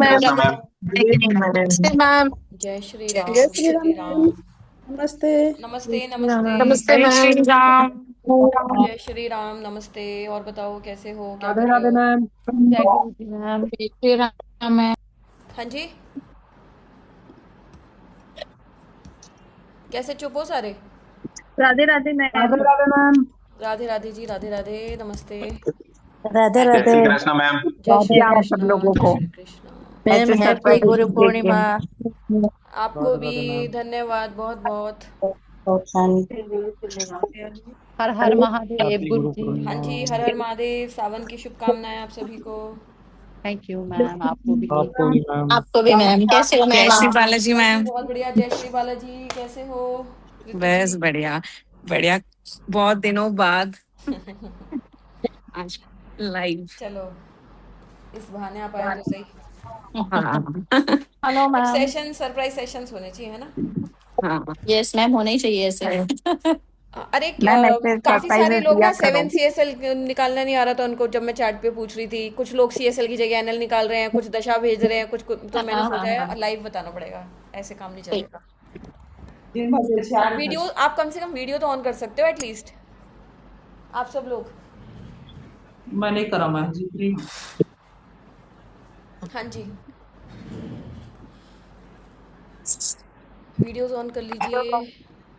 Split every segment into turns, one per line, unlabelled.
Krishna ma'am.
नमस्ते ma'am.
जय श्री राम।
जय श्री राम। नमस्ते।
नमस्ते नमस्ते।
नमस्ते मैम।
जय श्री राम। नमस्ते। और बताओ कैसे हो, क्या कर रहे हो?
मैम।
जय गुरु जी मैम। जय श्री राम मैम।
हाँ जी, कैसे चुप हो सारे?
राधे राधे मैम। राधे राधे मैम।
राधे राधे जी, राधे राधे, नमस्ते।
राधे
जय
राधे।
श्री कृष्णा मैम।
जय श्री
राधे सब
कृष्णा।
लोगों
जय
को।
श्री कृष्णा।
Ma'am happy Guru Purnima.
आपको भी धन्यवाद बहुत बहुत।
हर हर महादेव गुरु जी।
हाँ जी, हर हर महादेव। सावन की शुभकामनाएं आप सभी को।
थैंक यू मैम, आपको भी।
आपको भी मैम। कैसे हो
जय
मैम
श्री
आप?
बालाजी
बस जी
मैम।
बहुत बढ़िया। जय श्री बालाजी, कैसे हो ऋतु
बस
जी?
बढ़िया बढ़िया, बहुत दिनों बाद आज लाइव।
चलो, इस बहाने आप आए तो सही।
हाँ
हेलो
कुछ
मैम।
सेशन, सरप्राइज सेशंस होने चाहिए, है ना?
हाँ
यस मैम, होना ही चाहिए ऐसे।
अरे
मैम ऐसे
काफी सारे
सरप्राइजेस
लोग
दिया
ना
करो।
7 CSL निकालना नहीं आ रहा था उनको, जब मैं चैट पे पूछ रही थी। कुछ लोग CSL की जगह NL निकाल रहे हैं, कुछ दशा भेज रहे हैं, तो
हाँ
मैंने
हाँ
सोचा
हाँ।
है लाइव बताना पड़ेगा, ऐसे काम नहीं
ठीक।
चलेगा। वीडियो आप कम से कम वीडियो तो ऑन कर सकते हो एटलीस्ट, आप सब लोग।
मैं नहीं करा मैम जी।
हाँ जी, वीडियोस ऑन कर लीजिए।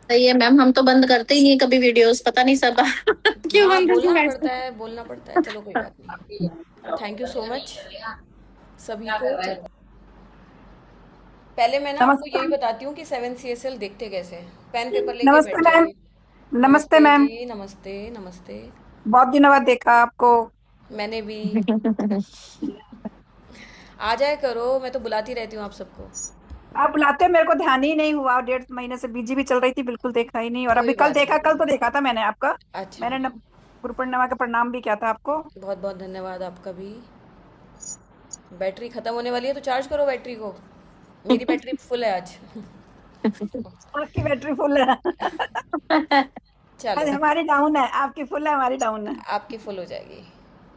सही है मैम, हम तो बंद करते ही नहीं कभी वीडियोस, पता नहीं सब क्यों
हाँ,
बंद करके
बोलना
बैठते
पड़ता है, बोलना पड़ता है। चलो कोई बात नहीं। थैंक यू सो मच सभी को। चलो, पहले मैं ना आपको
नमस्ते।
यही बताती हूँ कि 7 CSL देखते कैसे हैं। पेन पेपर लेके
नमस्ते
बैठ
मैम।
जाइए।
नमस्ते
नमस्ते
मैम।
जी, नमस्ते नमस्ते।
बहुत दिनों बाद देखा आपको।
मैंने भी। आ जाया करो, मैं तो बुलाती रहती हूँ आप सबको।
आप बुलाते हो, मेरे को ध्यान ही नहीं हुआ। 1.5 महीने से बिजी भी चल रही थी, बिल्कुल देखा ही नहीं। और अभी
कोई
कल
बात
देखा,
नहीं।
कल तो देखा था मैंने आपका।
अच्छा,
मैंने गुरु पूर्णिमा का प्रणाम भी किया था आपको।
बहुत बहुत धन्यवाद आपका भी। बैटरी खत्म होने वाली है तो चार्ज करो बैटरी को। मेरी बैटरी फुल है आज।
आपकी बैटरी फुल है।
चलो,
आज हमारी डाउन है, आपकी फुल है, हमारी डाउन है।
आपकी फुल हो जाएगी।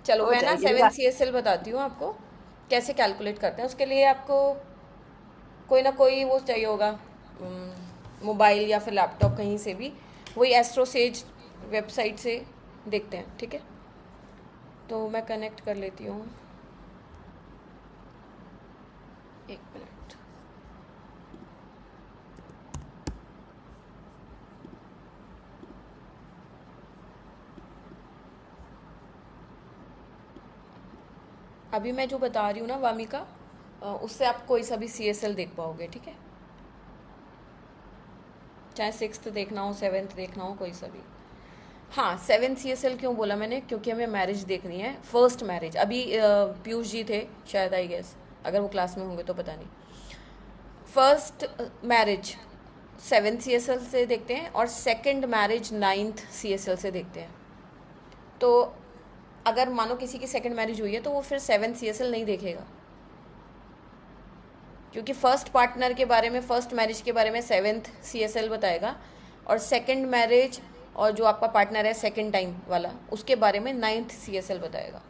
चलो,
हो
मैं ना
जाएगी।
7 CSL बताती हूँ आपको कैसे कैलकुलेट करते हैं। उसके लिए आपको कोई ना कोई वो चाहिए होगा, मोबाइल या फिर लैपटॉप, कहीं से भी। वही एस्ट्रोसेज वेबसाइट से देखते हैं, ठीक है? तो मैं कनेक्ट कर लेती हूँ, एक मिनट। अभी मैं जो बता रही हूँ ना वामिका, उससे आप कोई सा भी CSL देख पाओगे, ठीक है? चाहे 6th देखना हो, 7th देखना हो, कोई सा भी। हाँ, 7 CSL क्यों बोला मैंने? क्योंकि हमें मैरिज देखनी है, फर्स्ट मैरिज। अभी पीयूष जी थे शायद, आई गेस, अगर वो क्लास में होंगे तो पता नहीं। फर्स्ट मैरिज 7 CSL से देखते हैं, और सेकंड मैरिज 9th CSL से देखते हैं। तो अगर मानो किसी की सेकंड मैरिज हुई है तो वो फिर 7 CSL नहीं देखेगा, क्योंकि फर्स्ट पार्टनर के बारे में, फर्स्ट मैरिज के बारे में 7th CSL बताएगा, और सेकंड मैरिज और जो आपका पार्टनर है सेकंड टाइम वाला, उसके बारे में 9th CSL बताएगा,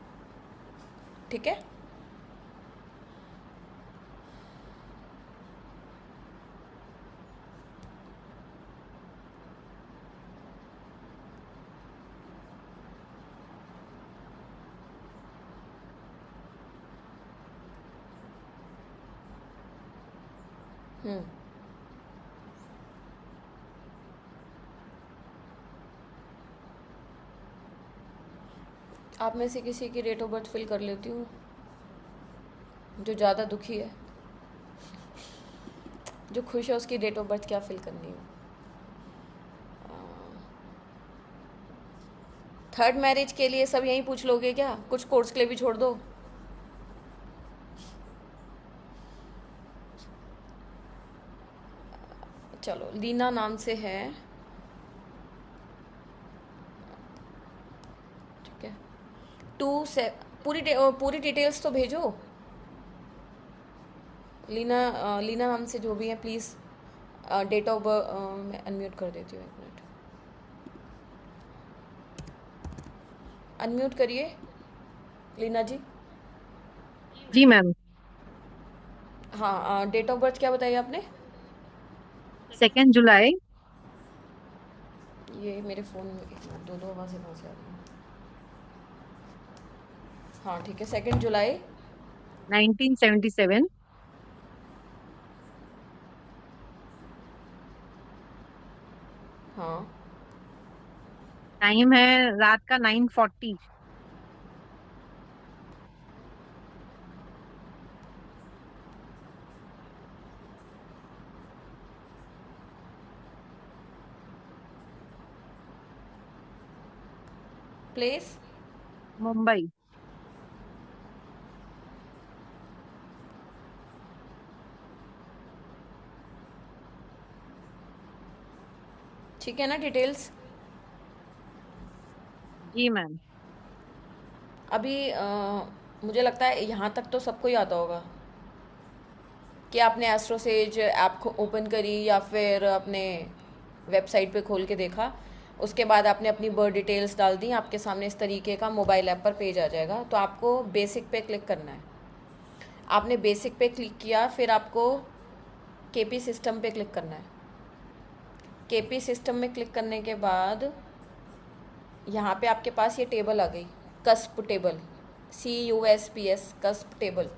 ठीक है? हम्म। आप में से किसी की डेट ऑफ बर्थ फिल कर लेती हूँ, जो ज़्यादा दुखी है। जो खुश है उसकी डेट ऑफ बर्थ क्या फिल करनी है? थर्ड मैरिज के लिए सब यहीं पूछ लोगे क्या? कुछ कोर्स के लिए भी छोड़ दो। चलो, लीना नाम से है, ठीक है? पूरी डिटेल्स तो भेजो। लीना नाम से जो भी है, प्लीज़ डेट ऑफ बर्थ। मैं अनम्यूट कर देती हूँ, एक मिनट। अनम्यूट करिए लीना जी।
जी मैम।
हाँ, डेट ऑफ बर्थ क्या बताई आपने?
2 जुलाई
ये मेरे फ़ोन में एक मिनट, दो आवाज़ें कहाँ से आ रही हैं? हाँ ठीक है, 2 जुलाई
1977।
हाँ।
टाइम है रात का 9:40।
प्लेस?
मुंबई।
ठीक है ना डिटेल्स?
जी मैम।
अभी मुझे लगता है यहाँ तक तो सबको ही आता होगा कि आपने एस्ट्रोसेज ऐप को ओपन करी या फिर अपने वेबसाइट पे खोल के देखा, उसके बाद आपने अपनी बर्थ डिटेल्स डाल दी, आपके सामने इस तरीके का मोबाइल ऐप पर पेज आ जाएगा। तो आपको बेसिक पे क्लिक करना है। आपने बेसिक पे क्लिक किया, फिर आपको केपी सिस्टम पे क्लिक करना है। केपी सिस्टम में क्लिक करने के बाद यहाँ पे आपके पास ये टेबल आ गई, cusp table, CUSPS, cusp table.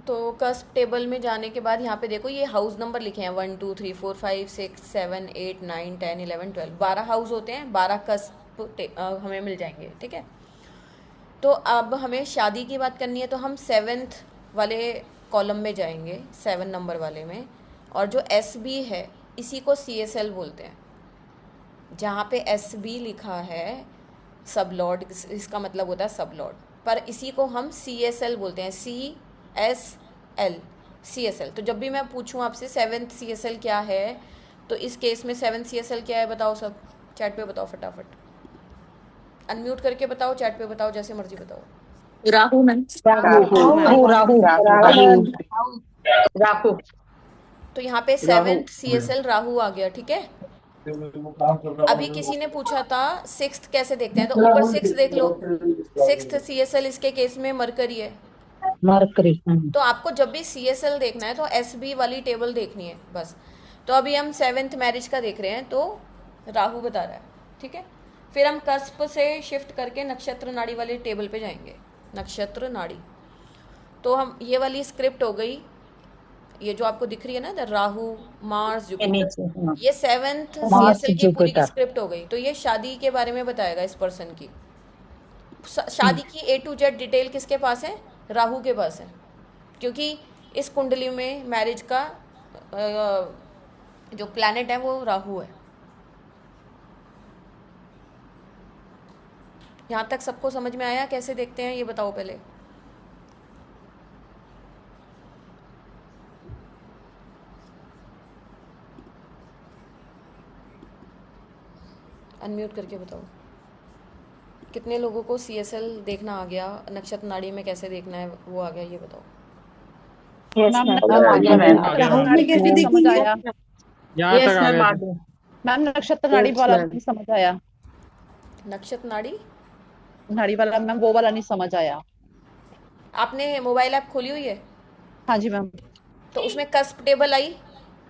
तो कस्प टेबल में जाने के बाद यहाँ पे देखो ये हाउस नंबर लिखे हैं 1 2 3 4 5 6 7 8 9 10 11 12, 12 हाउस होते हैं, 12 कस्प हमें मिल जाएंगे। ठीक है, तो अब हमें शादी की बात करनी है, तो हम 7th वाले कॉलम में जाएंगे, 7 नंबर वाले में, और जो SB है इसी को CSL बोलते हैं। जहाँ पे SB लिखा है सब लॉर्ड, इसका मतलब होता है सब लॉर्ड, पर इसी को हम CSL बोलते हैं, CSL, CSL। तो जब भी मैं पूछूं आपसे 7th CSL क्या है, तो इस केस में 7th CSL क्या है बताओ, सब चैट पे बताओ फटाफट, अनम्यूट करके बताओ, चैट पे बताओ, जैसे मर्जी बताओ।
राहु मैम।
राहु।
तो यहाँ पे 7th CSL राहु आ गया। ठीक है, अभी किसी ने पूछा था 6th कैसे देखते हैं, तो ऊपर 6 देख लो, 6th CSL इसके केस में मरकरी है।
मरकरी।
तो आपको जब भी CSL देखना है तो SB वाली टेबल देखनी है बस। तो अभी हम 7th मैरिज का देख रहे हैं, तो राहु बता रहा है। ठीक है, फिर हम कस्प से शिफ्ट करके नक्षत्र नाड़ी वाली टेबल पे जाएंगे, नक्षत्र नाड़ी। तो हम ये वाली स्क्रिप्ट हो गई, ये जो आपको दिख रही है ना, द राहु मार्स जुपिटर, ये 7th CSL की पूरी की स्क्रिप्ट हो गई। तो ये शादी के बारे में बताएगा इस पर्सन की। शादी की A to Z डिटेल किसके पास है? राहु के पास है, क्योंकि इस कुंडली में मैरिज का जो प्लैनेट है वो राहु है। यहाँ तक सबको समझ में आया कैसे देखते हैं, ये बताओ पहले। अनम्यूट करके बताओ, कितने लोगों को CSL देखना आ गया, नक्षत्र नाड़ी में कैसे देखना है वो आ गया, ये बताओ।
समझ आया
यस मैम, आ गया।
मैम, नक्षत्र नाड़ी वाला नहीं समझ आया,
नक्षत्र नाड़ी
नाड़ी वाला मैम वो वाला नहीं समझ आया।
आपने मोबाइल ऐप खोली हुई है?
हाँ जी मैम।
तो उसमें कस्प टेबल आई,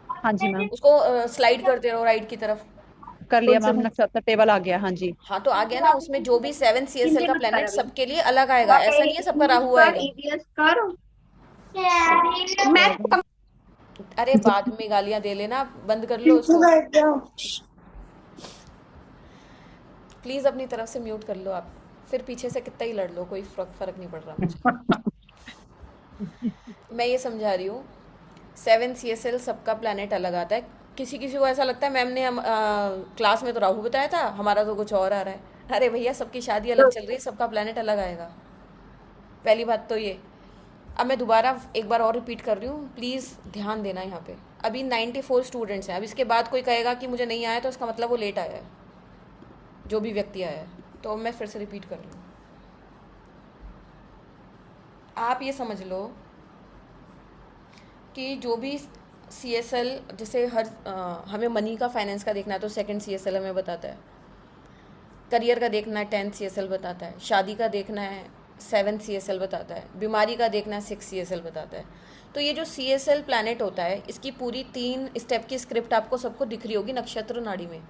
हाँ जी मैम,
उसको स्लाइड करते रहो राइट की तरफ।
कर लिया मैम, नक्षत्र टेबल आ गया। हाँ जी,
हाँ तो आ गया ना, उसमें जो भी 7 CSL का प्लेनेट सबके लिए अलग आएगा, ऐसा नहीं है सबका राहु आएगा। अरे बाद में गालियां दे लेना, बंद कर लो उसको प्लीज, अपनी तरफ से म्यूट कर लो आप, फिर पीछे से कितना ही लड़ लो, कोई फर्क नहीं पड़ रहा मुझे। मैं ये समझा रही हूँ 7 CSL सबका प्लेनेट अलग आता है। किसी किसी को ऐसा लगता है मैम ने हम क्लास में तो राहु बताया था, हमारा तो कुछ और आ रहा है। अरे भैया, सबकी शादी अलग चल रही है, सबका प्लेनेट अलग आएगा, पहली बात तो ये। अब मैं दोबारा एक बार और रिपीट कर रही हूँ, प्लीज़ ध्यान देना यहाँ पे। अभी 94 स्टूडेंट्स हैं, अब इसके बाद कोई कहेगा कि मुझे नहीं आया तो इसका मतलब वो लेट आया है, जो भी व्यक्ति आया है। तो मैं फिर से रिपीट कर रही हूँ, आप ये समझ लो कि जो भी CSL, जैसे हमें मनी का, फाइनेंस का देखना है तो 2nd CSL हमें बताता है, करियर का देखना है 10th CSL बताता है, शादी का देखना है 7 CSL बताता है, बीमारी का देखना है 6 CSL बताता है। तो ये जो CSL प्लैनेट होता है, इसकी पूरी 3 स्टेप की स्क्रिप्ट आपको सबको दिख रही होगी नक्षत्र नाड़ी में।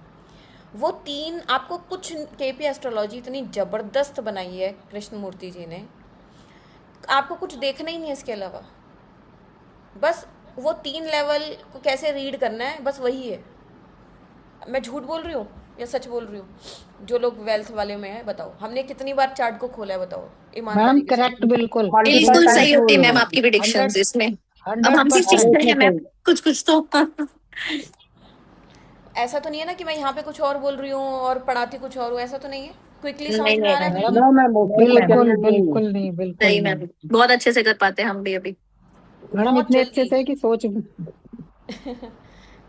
वो 3 आपको कुछ KP एस्ट्रोलॉजी इतनी ज़बरदस्त बनाई है कृष्णमूर्ति जी ने, आपको कुछ देखना ही नहीं है इसके अलावा। बस वो 3 लेवल को कैसे रीड करना है, बस वही है। मैं झूठ बोल रही हूँ या सच बोल रही हूँ? जो लोग वेल्थ वाले में है बताओ, हमने कितनी बार चार्ट को खोला है बताओ
मैम
ईमानदारी के साथ।
करेक्ट, बिल्कुल
बिल्कुल सही होती है मैम आपकी प्रिडिक्शंस
100
इसमें। अब हम भी सीखते
100%
हैं मैम कुछ तो।
ऐसा तो नहीं है ना कि मैं यहाँ पे कुछ और बोल रही हूँ और पढ़ाती कुछ और हूँ, ऐसा तो नहीं है? क्विकली समझ
नहीं
में आ रहा है
नहीं
बिल्कुल?
नो मैम, बिल्कुल बिल्कुल नहीं, बिल्कुल
सही
नहीं
मैम, बहुत अच्छे से कर पाते हैं हम भी अभी।
मैडम,
बहुत
इतने अच्छे
जल्दी।
से कि सोच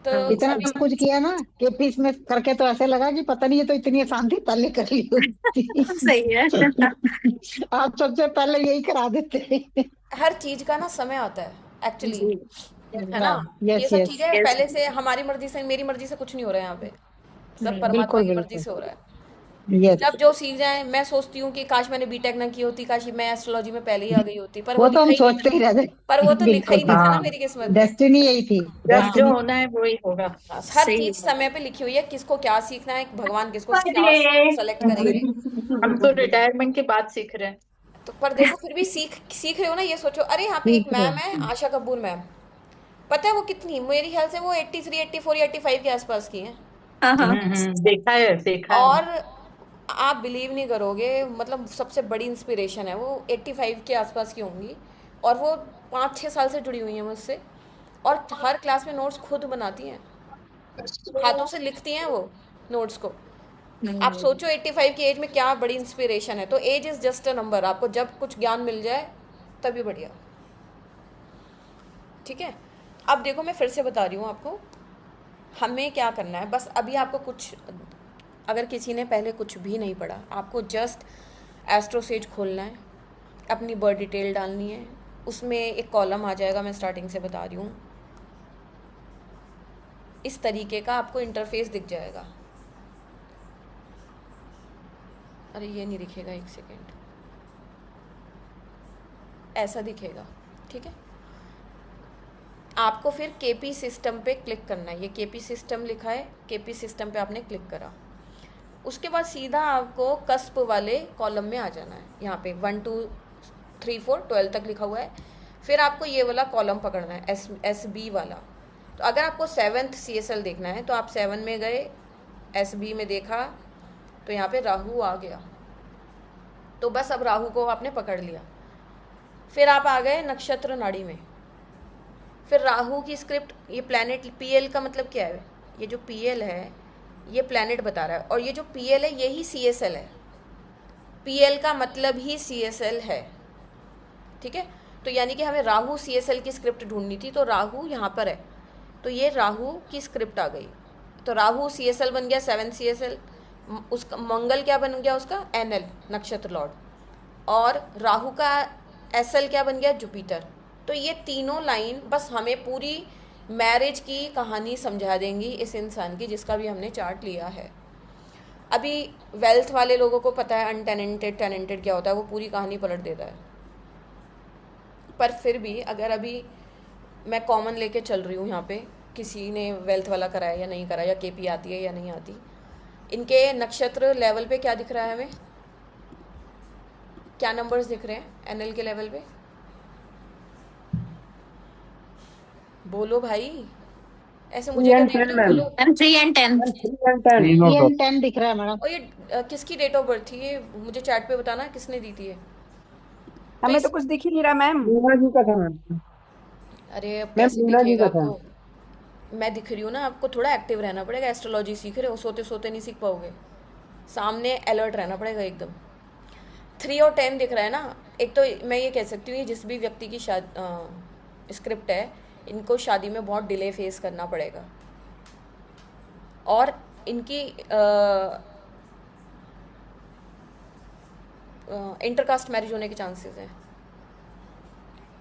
तो
इतना
अभी
कुछ किया ना कि फीस में करके तो ऐसे लगा कि पता नहीं, ये तो इतनी आसान थी, पहले कर ली होती।
सही है।
आप सबसे पहले यही करा देते।
हर चीज का ना समय आता है एक्चुअली,
जी
है ना? ये
यस
सब
यस,
चीजें
यस
पहले से हमारी मर्जी से, मेरी मर्जी से कुछ नहीं हो रहा है यहाँ पे, सब परमात्मा
बिल्कुल
की मर्जी
बिल्कुल,
से हो रहा है।
यस।
जब जो सीख जाए, मैं सोचती हूँ कि काश मैंने बीटेक ना की होती, काश मैं एस्ट्रोलॉजी में पहले ही आ गई होती, पर वो
वो तो
लिखा
हम
ही नहीं
सोचते
था।
ही रह
पर वो
गए।
तो लिखा
बिल्कुल
ही नहीं था ना
हाँ,
मेरी किस्मत में।
डेस्टिनी यही थी,
जब जो
डेस्टिनी।
होना है वो ही होगा।
बस हर
सही
चीज
है।
समय पे लिखी हुई है, किसको क्या सीखना है, भगवान किसको क्या सेलेक्ट करेंगे।
हम तो रिटायरमेंट के बाद सीख रहे हैं।
तो पर देखो फिर भी सीख सीख रहे हो ना। ये सोचो, अरे यहाँ पे एक
ठीक है।
मैम है, आशा कपूर मैम, पता है वो कितनी, मेरे ख्याल से वो 83 84 या 85 के आसपास की हैं।
हाँ हाँ
देखा है, देखा है।
और आप बिलीव नहीं करोगे, मतलब सबसे बड़ी इंस्पिरेशन है वो, 85 के आसपास की होंगी, और वो 5 6 साल से जुड़ी हुई हैं मुझसे, और हर क्लास में नोट्स खुद बनाती हैं, हाथों से लिखती हैं वो नोट्स को। आप सोचो 85 की एज में क्या बड़ी इंस्पिरेशन है। तो age is just a number, आपको जब कुछ ज्ञान मिल जाए तभी बढ़िया। ठीक है, अब देखो मैं फिर से बता रही हूँ आपको हमें क्या करना है। बस अभी आपको कुछ, अगर किसी ने पहले कुछ भी नहीं पढ़ा, आपको जस्ट एस्ट्रोसेज खोलना है, अपनी बर्थ डिटेल डालनी है, उसमें एक कॉलम आ जाएगा, मैं स्टार्टिंग से बता रही हूँ, इस तरीके का आपको इंटरफेस दिख जाएगा। अरे ये नहीं दिखेगा, एक सेकेंड, ऐसा दिखेगा। ठीक है, आपको फिर KP सिस्टम पे क्लिक करना है। ये KP सिस्टम लिखा है, KP सिस्टम पे आपने क्लिक करा, उसके बाद सीधा आपको कस्प वाले कॉलम में आ जाना है। यहाँ पे 1 2 3 4 12 तक लिखा हुआ है। फिर आपको ये वाला कॉलम पकड़ना है, SB वाला। तो अगर आपको 7th CSL देखना है तो आप 7 में गए, SB में देखा, तो यहाँ पे राहु आ गया, तो बस अब राहु को आपने पकड़ लिया। फिर आप आ गए नक्षत्र नाड़ी में, फिर राहु की स्क्रिप्ट, ये प्लैनेट PL का मतलब क्या है, ये जो PL है ये प्लैनेट बता रहा है, और ये जो PL है यही CSL है, PL का मतलब ही CSL है। ठीक है, तो यानी कि हमें राहु CSL की स्क्रिप्ट ढूंढनी थी, तो राहु यहाँ पर है, तो ये राहु की स्क्रिप्ट आ गई। तो राहु CSL बन गया 7 CSL, उसका मंगल क्या बन गया, उसका NL नक्षत्र लॉर्ड, और राहु का SL क्या बन गया, जुपिटर। तो ये तीनों लाइन बस हमें पूरी मैरिज की कहानी समझा देंगी इस इंसान की, जिसका भी हमने चार्ट लिया है। अभी वेल्थ वाले लोगों को पता है अनटेनेंटेड टेनेंटेड क्या होता है, वो पूरी कहानी पलट देता है। पर फिर भी अगर अभी मैं कॉमन लेके चल रही हूँ यहाँ पे, किसी ने वेल्थ वाला करा है या नहीं करा, या KP आती है या नहीं आती, इनके नक्षत्र लेवल पे क्या दिख रहा है हमें, क्या नंबर्स दिख रहे हैं NL के लेवल पे, बोलो भाई, ऐसे मुझे क्या देख रहे हो, बोलो।
Ma'am 3 and 10।
3 and 10 दिख रहा है मैडम।
और ये किसकी डेट ऑफ बर्थ थी, ये मुझे चैट पे बताना किसने दी थी ये। तो
हमें तो
इस,
कुछ दिख ही नहीं रहा मैम।
मीना जी का था मैम।
अरे अब
मैम
कैसे
मीना जी
दिखेगा
का था।
आपको, मैं दिख रही हूँ ना, आपको थोड़ा एक्टिव रहना पड़ेगा। एस्ट्रोलॉजी सीख रहे हो, सोते सोते नहीं सीख पाओगे, सामने अलर्ट रहना पड़ेगा एकदम। 3 और 10 दिख रहा है ना, एक तो मैं ये कह सकती हूँ, ये जिस भी व्यक्ति की स्क्रिप्ट है, इनको शादी में बहुत डिले फेस करना पड़ेगा, और इनकी इंटरकास्ट मैरिज होने के चांसेस हैं,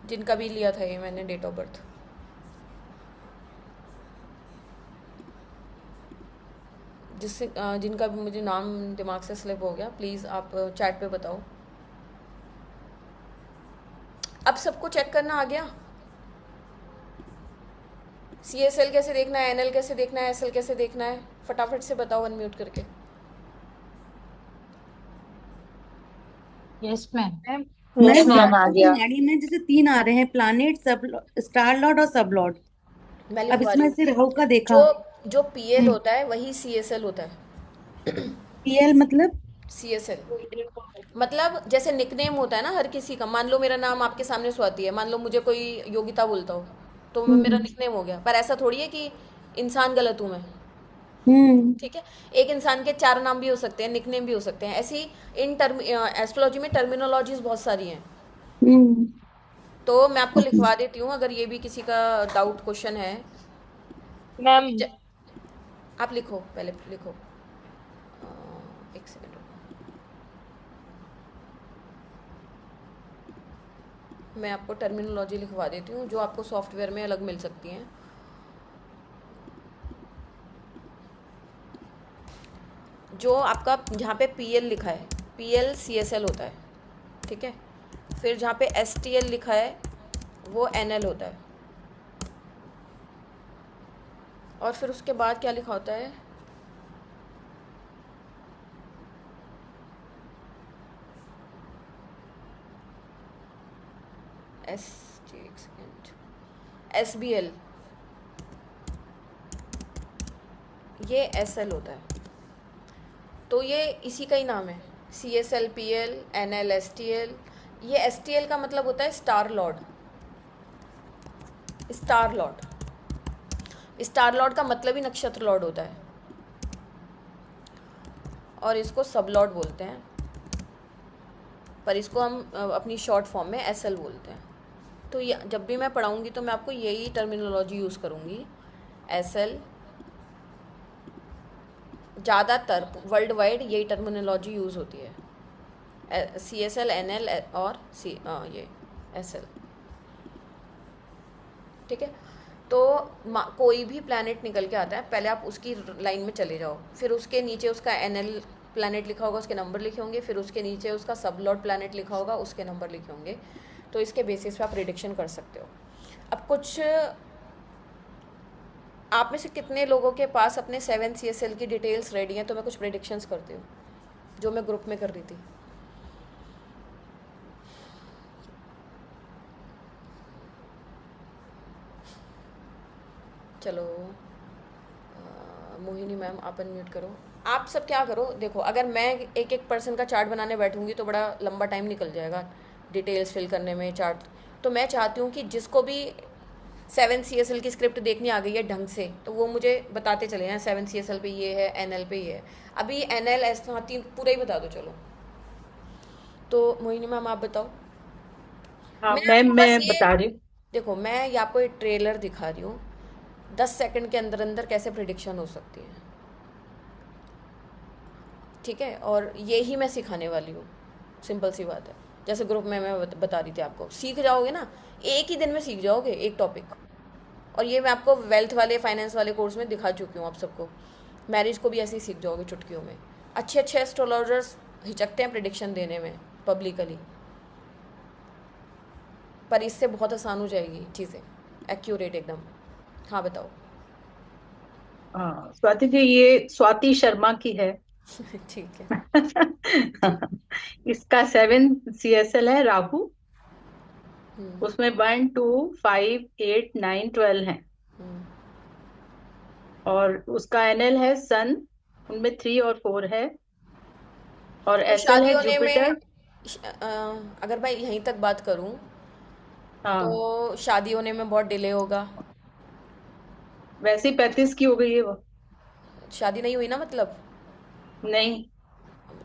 जिनका भी लिया था ये मैंने डेट ऑफ बर्थ। जिससे जिनका भी मुझे नाम दिमाग से स्लिप हो गया, प्लीज़ आप चैट पे बताओ। अब सबको चेक करना आ गया? CSL कैसे देखना है, NL कैसे देखना है, SL कैसे देखना है, फटाफट से बताओ अनम्यूट करके।
Yes ma'am.
Ma'am
yes ma'am आ
राशि की
गया।
नाड़ी में जैसे 3 आ रहे हैं, प्लानिट, सब स्टार लॉर्ड और सब लॉर्ड।
मैं
अब
लिखवा रही
इसमें
हूँ।
से राहु का देखा।
जो PL होता है वही CSL होता है।
पीएल मतलब?
CSL मतलब जैसे निकनेम होता है ना हर किसी का। मान लो मेरा नाम आपके सामने स्वाति है, मान लो मुझे कोई योगिता बोलता हो तो मेरा निकनेम हो गया। पर ऐसा थोड़ी है कि इंसान गलत हूँ मैं,
हम्म।
ठीक है। एक इंसान के 4 नाम भी हो सकते हैं, निकनेम भी हो सकते हैं। ऐसी इन टर्म एस्ट्रोलॉजी में टर्मिनोलॉजीज बहुत सारी हैं।
हम्म।
तो मैं आपको लिखवा देती हूँ अगर ये भी किसी का डाउट क्वेश्चन है।
मैम
ज- आप लिखो, पहले लिखो। एक सेकेंड रुको, मैं आपको टर्मिनोलॉजी लिखवा देती हूँ जो आपको सॉफ्टवेयर में अलग मिल सकती हैं। जो आपका जहाँ पे PL लिखा है, PL CSL होता है, ठीक है। फिर जहाँ पे STL लिखा है वो NL होता है। और फिर उसके बाद क्या लिखा होता है? एक सेकेंड, SBL, ये SL होता है। तो ये इसी का ही नाम है, CSL, PL, NL, STL। ये STL का मतलब होता है star Lord. Star Lord, star Lord का मतलब ही नक्षत्र लॉर्ड होता है, और इसको सब लॉर्ड बोलते हैं। पर इसको हम अपनी शॉर्ट फॉर्म में SL बोलते हैं। तो ये जब भी मैं पढ़ाऊँगी तो मैं आपको यही टर्मिनोलॉजी यूज़ करूँगी, SL। ज़्यादातर वर्ल्ड वाइड यही टर्मिनोलॉजी यूज़ होती है, CSL, NL और ये SL, ठीक है। तो कोई भी प्लैनेट निकल के आता है, पहले आप उसकी लाइन में चले जाओ, फिर उसके नीचे उसका NL प्लैनेट लिखा होगा, उसके नंबर लिखे होंगे, फिर उसके नीचे उसका सब लॉर्ड प्लैनेट लिखा होगा, उसके नंबर लिखे होंगे। तो इसके बेसिस पे आप प्रिडिक्शन कर सकते हो। अब कुछ आप में से कितने लोगों के पास अपने 7 CSL की डिटेल्स रेडी हैं? तो मैं कुछ प्रिडिक्शंस करती हूँ जो मैं ग्रुप में कर रही थी। चलो मोहिनी मैम आप अनम्यूट करो। आप सब क्या करो, देखो अगर मैं एक एक पर्सन का चार्ट बनाने बैठूंगी तो बड़ा लंबा टाइम निकल जाएगा डिटेल्स फिल करने में, चार्ट। तो मैं चाहती हूँ कि जिसको भी 7 CSL की स्क्रिप्ट देखनी आ गई है ढंग से, तो वो मुझे बताते चले हैं 7 CSL पे ये है, NL पे ये है। अभी NL S तीन पूरा ही बता दो चलो। तो मोहिनी मैम आप बताओ।
हाँ
मैं
मैम
आपको
मैं
बस ये
बता रही हूँ।
देखो, मैं ये आपको एक ट्रेलर दिखा रही हूँ 10 सेकंड के अंदर अंदर कैसे प्रिडिक्शन हो सकती है, ठीक है। और ये ही मैं सिखाने वाली हूँ, सिंपल सी बात है। जैसे ग्रुप में मैं बता रही थी, आपको सीख जाओगे ना, एक ही दिन में सीख जाओगे एक टॉपिक। और ये मैं आपको वेल्थ वाले, फाइनेंस वाले कोर्स में दिखा चुकी हूँ आप सबको। मैरिज को भी ऐसे ही सीख जाओगे चुटकियों में। अच्छे अच्छे एस्ट्रोलॉजर्स हिचकते हैं प्रिडिक्शन देने में पब्लिकली, पर इससे बहुत आसान हो जाएगी चीज़ें, एक्यूरेट एकदम। हाँ बताओ।
हाँ स्वाति जी, ये स्वाति शर्मा की है।
ठीक है।
इसका 7 CSL है राहु।
हम्म,
उसमें 1, 2, 5, 8, 9, 12 है।
हम्म।
और उसका NL है सन, उनमें 3 और 4 है। और
तो
SL
शादी
है
होने में
जुपिटर।
अगर मैं यहीं तक बात करूं
हाँ
तो शादी होने में बहुत डिले होगा।
वैसे ही 35 की हो गई है वो।
शादी नहीं हुई ना मतलब?
नहीं,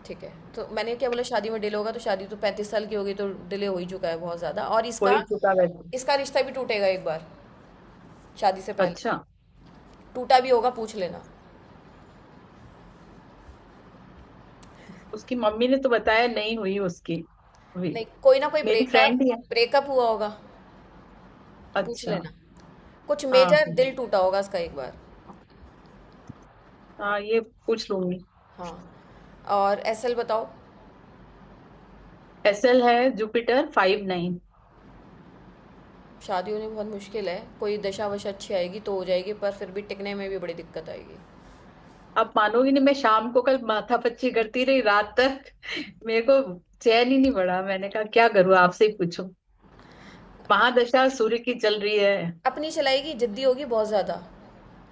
ठीक है, तो मैंने क्या बोला, शादी में डिले होगा, तो शादी तो 35 साल की होगी, तो डिले हो ही चुका है बहुत ज़्यादा। और
हो
इसका
ही चुका वैसे।
इसका रिश्ता भी टूटेगा एक बार शादी से पहले।
अच्छा,
टूटा भी होगा, पूछ लेना।
उसकी मम्मी ने तो बताया नहीं हुई उसकी हुई।
नहीं, कोई ना कोई
मेरी
ब्रेकअप
फ्रेंड ही है।
ब्रेकअप हुआ होगा, पूछ
अच्छा।
लेना। कुछ
हाँ
मेजर दिल टूटा होगा इसका एक बार।
हाँ ये पूछ लूंगी।
हाँ। और SL बताओ।
SL है जुपिटर 5, 9।
शादी होनी बहुत मुश्किल है, कोई दशा वशा अच्छी आएगी तो हो जाएगी, पर फिर भी टिकने में भी बड़ी दिक्कत आएगी।
आप मानोगी नहीं, मैं शाम को कल माथा पच्ची करती रही रात तक। मेरे को चैन ही नहीं पड़ा। मैंने कहा क्या करूँ, आपसे ही पूछूं। महादशा सूर्य की चल रही है।
अपनी चलाएगी, जिद्दी होगी बहुत ज़्यादा,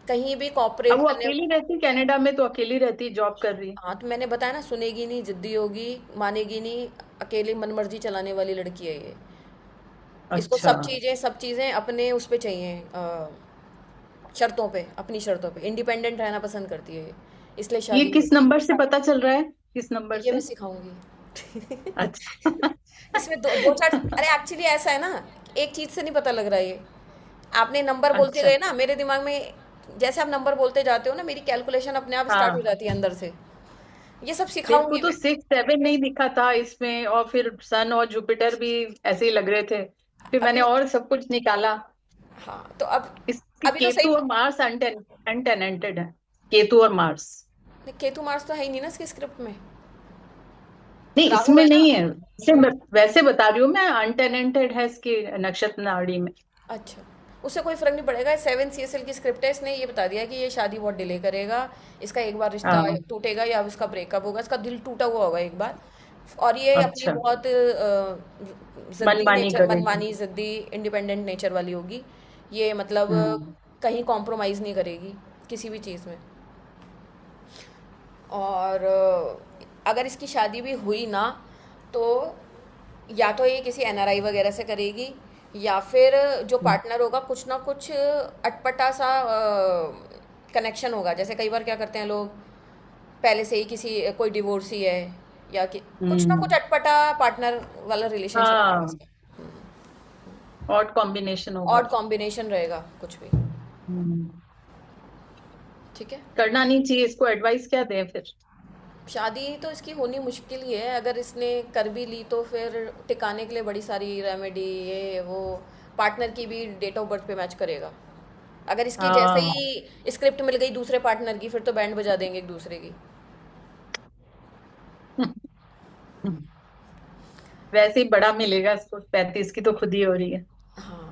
कहीं भी
अब
कॉपरेट
वो
करने।
अकेली रहती, कनाडा में तो अकेली रहती, जॉब कर रही।
हाँ तो मैंने बताया ना, सुनेगी नहीं, जिद्दी होगी, मानेगी नहीं, अकेली मनमर्जी चलाने वाली लड़की है ये। इसको
अच्छा,
सब चीज़ें अपने उस पे चाहिए, शर्तों पे, अपनी शर्तों पे इंडिपेंडेंट रहना पसंद करती है ये, इसलिए
ये
शादी
किस नंबर से पता चल रहा है, किस नंबर
ये मैं
से?
सिखाऊंगी।
अच्छा।
इसमें दो चार, अरे एक्चुअली ऐसा है ना, एक चीज से नहीं पता लग रहा ये। आपने नंबर बोलते
अच्छा,
गए ना, मेरे दिमाग में जैसे आप नंबर बोलते जाते हो ना, मेरी कैलकुलेशन अपने आप स्टार्ट हो
हाँ।
जाती है अंदर से। ये सब
मेरे को
सिखाऊंगी
तो
मैं।
6 7 नहीं दिखा था इसमें, और फिर सन और जुपिटर भी ऐसे ही लग रहे थे। फिर मैंने
अभी
और सब कुछ निकाला।
हाँ तो अब
इसके
अभी तो
केतु
सही।
और मार्स अनटेनेंटेड है। केतु और मार्स।
केतु मार्स तो है ही नहीं ना इसके स्क्रिप्ट में,
नहीं,
राहु
इसमें
है ना।
नहीं है। वैसे बता रही हूँ मैं, अनटेनेंटेड है इसके नक्षत्र नाड़ी में।
अच्छा, उससे कोई फर्क नहीं पड़ेगा। 7 CSL की स्क्रिप्ट है, इसने ये बता दिया कि ये शादी बहुत डिले करेगा, इसका एक बार रिश्ता
हाँ।
टूटेगा या इसका ब्रेकअप होगा, इसका दिल टूटा हुआ होगा एक बार। और ये अपनी
अच्छा,
बहुत जिद्दी
मनमानी
नेचर,
करेगी।
मनमानी, जिद्दी, इंडिपेंडेंट नेचर वाली होगी ये, मतलब
हम्म।
कहीं कॉम्प्रोमाइज़ नहीं करेगी किसी भी चीज़ में। और अगर इसकी शादी भी हुई ना, तो या तो ये किसी NRI वगैरह से करेगी, या फिर जो पार्टनर होगा कुछ ना कुछ अटपटा सा कनेक्शन होगा। जैसे कई बार क्या करते हैं लोग, पहले से ही किसी कोई डिवोर्सी है, या कि कुछ ना कुछ
हम्म।
अटपटा पार्टनर वाला रिलेशनशिप रहेगा
हाँ,
इसका।
ऑड कॉम्बिनेशन होगा।
ऑड कॉम्बिनेशन रहेगा कुछ भी।
हम्म।
ठीक है।
करना नहीं चाहिए इसको, एडवाइस क्या दें फिर?
शादी तो इसकी होनी मुश्किल ही है, अगर इसने कर भी ली तो फिर टिकाने के लिए बड़ी सारी रेमेडी, ये वो, पार्टनर की भी डेट ऑफ बर्थ पे मैच करेगा। अगर इसकी जैसे
हाँ।
ही स्क्रिप्ट मिल गई दूसरे पार्टनर की, फिर तो बैंड बजा देंगे एक दूसरे की।
वैसे ही बड़ा मिलेगा इसको, 35 की तो खुद ही हो रही है।
हाँ,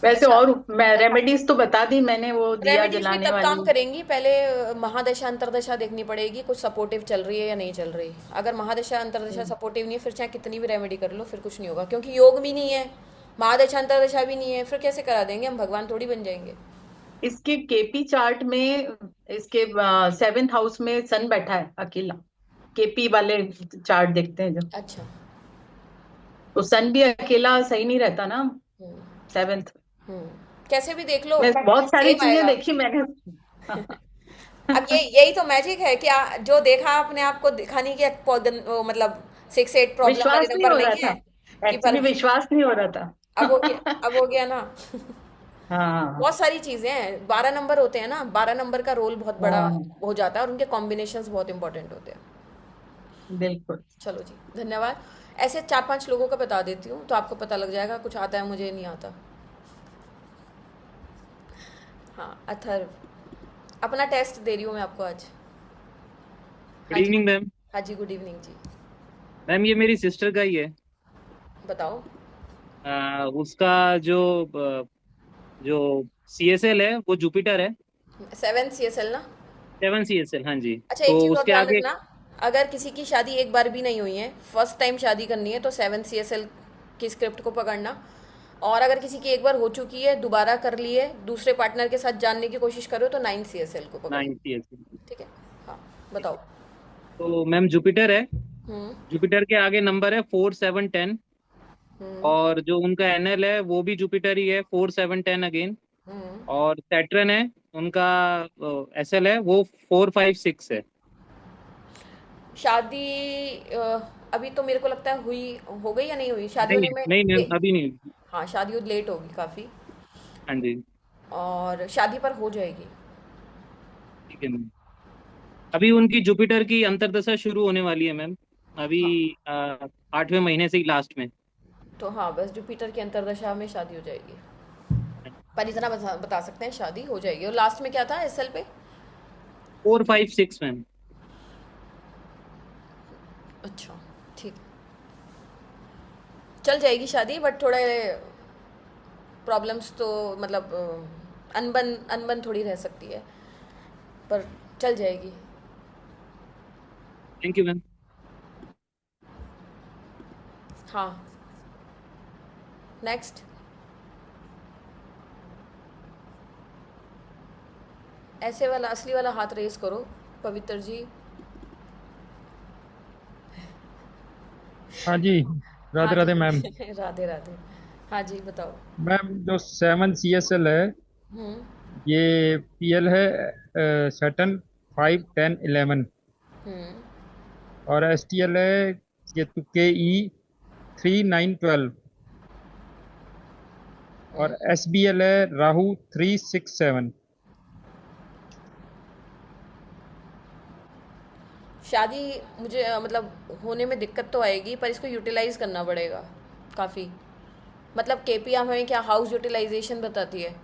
वैसे
अच्छा।
और मैं रेमेडीज तो बता दी मैंने, वो दिया
रेमेडीज भी
जलाने
तब
वाली।
काम करेंगी, पहले महादशा अंतरदशा देखनी पड़ेगी, कुछ सपोर्टिव चल रही है या नहीं चल रही। अगर महादशा अंतरदशा सपोर्टिव नहीं है, फिर चाहे कितनी भी रेमेडी कर लो, फिर कुछ नहीं होगा, क्योंकि योग भी नहीं है, महादशा अंतरदशा भी नहीं है, फिर कैसे करा देंगे हम, भगवान थोड़ी बन जाएंगे।
इसके केपी चार्ट में, इसके 7th हाउस में सन बैठा है अकेला। केपी वाले चार्ट देखते हैं जब,
अच्छा।
तो सन भी अकेला सही नहीं रहता ना,
हम्म
7th।
हम्म कैसे भी देख लो,
मैं बहुत सारी
सेम
चीजें
आएगा।
देखी मैंने।
अब ये यही तो मैजिक है कि जो देखा अपने आप को दिखाने की मतलब 6 8 प्रॉब्लम वाले
विश्वास नहीं
नंबर
हो रहा
नहीं
था,
है कि
एक्चुअली
पर।
विश्वास नहीं हो रहा था।
अब हो गया, अब हो गया ना।
हाँ।
बहुत सारी चीजें हैं, 12 नंबर होते हैं ना, 12 नंबर का रोल बहुत बड़ा
हाँ,
हो जाता है, और उनके कॉम्बिनेशंस बहुत इंपॉर्टेंट होते हैं।
बिल्कुल।
चलो जी, धन्यवाद। ऐसे 4 5 लोगों का बता देती हूँ तो आपको पता लग जाएगा, कुछ आता है मुझे नहीं आता। हाँ, अथर्व, अपना टेस्ट दे रही हूँ मैं आपको आज।
गुड
हाँ जी।
Evening ma'am.
हाँ जी, गुड इवनिंग जी।
मैम ये मेरी सिस्टर का ही है।
बताओ।
उसका जो CSL है वो जुपिटर है।
7 CSL ना।
7 CSL, हाँ जी।
अच्छा,
तो
एक चीज और
उसके
ध्यान
आगे
रखना, अगर किसी की शादी एक बार भी नहीं हुई है, फर्स्ट टाइम शादी करनी है, तो 7 CSL की स्क्रिप्ट को पकड़ना। और अगर किसी की एक बार हो चुकी है, दोबारा कर ली है, दूसरे पार्टनर के साथ जानने की कोशिश करो, तो 9 CSL को पकड़ना।
9 CSL।
ठीक है। हाँ, बताओ।
तो मैम जुपिटर है।
हम्म
जुपिटर के आगे नंबर है 4 7 10।
हम्म
और जो उनका NL है वो भी जुपिटर ही है, 4 7 10 अगेन।
हम्म
और सैटर्न है उनका, SL है वो 4 5 6 है।
शादी अभी तो मेरे को लगता है हुई, हो गई या नहीं हुई शादी
नहीं
होने
नहीं
में
नहीं नहीं, अभी नहीं।
हाँ, शादी लेट होगी काफ़ी,
हाँ जी।
और शादी पर हो जाएगी।
ठीक है मैम। अभी उनकी जुपिटर की अंतर्दशा शुरू होने वाली है मैम, अभी
हाँ
8वें महीने से ही लास्ट में।
तो हाँ, बस जुपिटर की अंतर्दशा में शादी हो जाएगी। पर इतना बता सकते हैं, शादी हो जाएगी। और लास्ट में क्या था SL पे?
4 5 6 मैम।
अच्छा, ठीक है, चल जाएगी शादी, बट थोड़ा प्रॉब्लम्स तो मतलब अनबन अनबन थोड़ी रह सकती है, पर चल जाएगी।
Thank you ma'am.
हाँ, नेक्स्ट। ऐसे वाला असली वाला हाथ रेस करो पवित्र जी।
हाँ जी,
हाँ
राधे
जी
राधे मैम।
राधे राधे। हाँ जी बताओ।
मैम जो 7 CSL है,
हम्म
ये PL है सैटर्न 5, 10, 11,
हम्म
और STL है ये तो KE 3, 9, 12, और SBL है राहु 3, 6, 7।
शादी मुझे मतलब होने में दिक्कत तो आएगी, पर इसको यूटिलाइज करना पड़ेगा काफ़ी। मतलब केपी हमें क्या हाउस यूटिलाइजेशन बताती है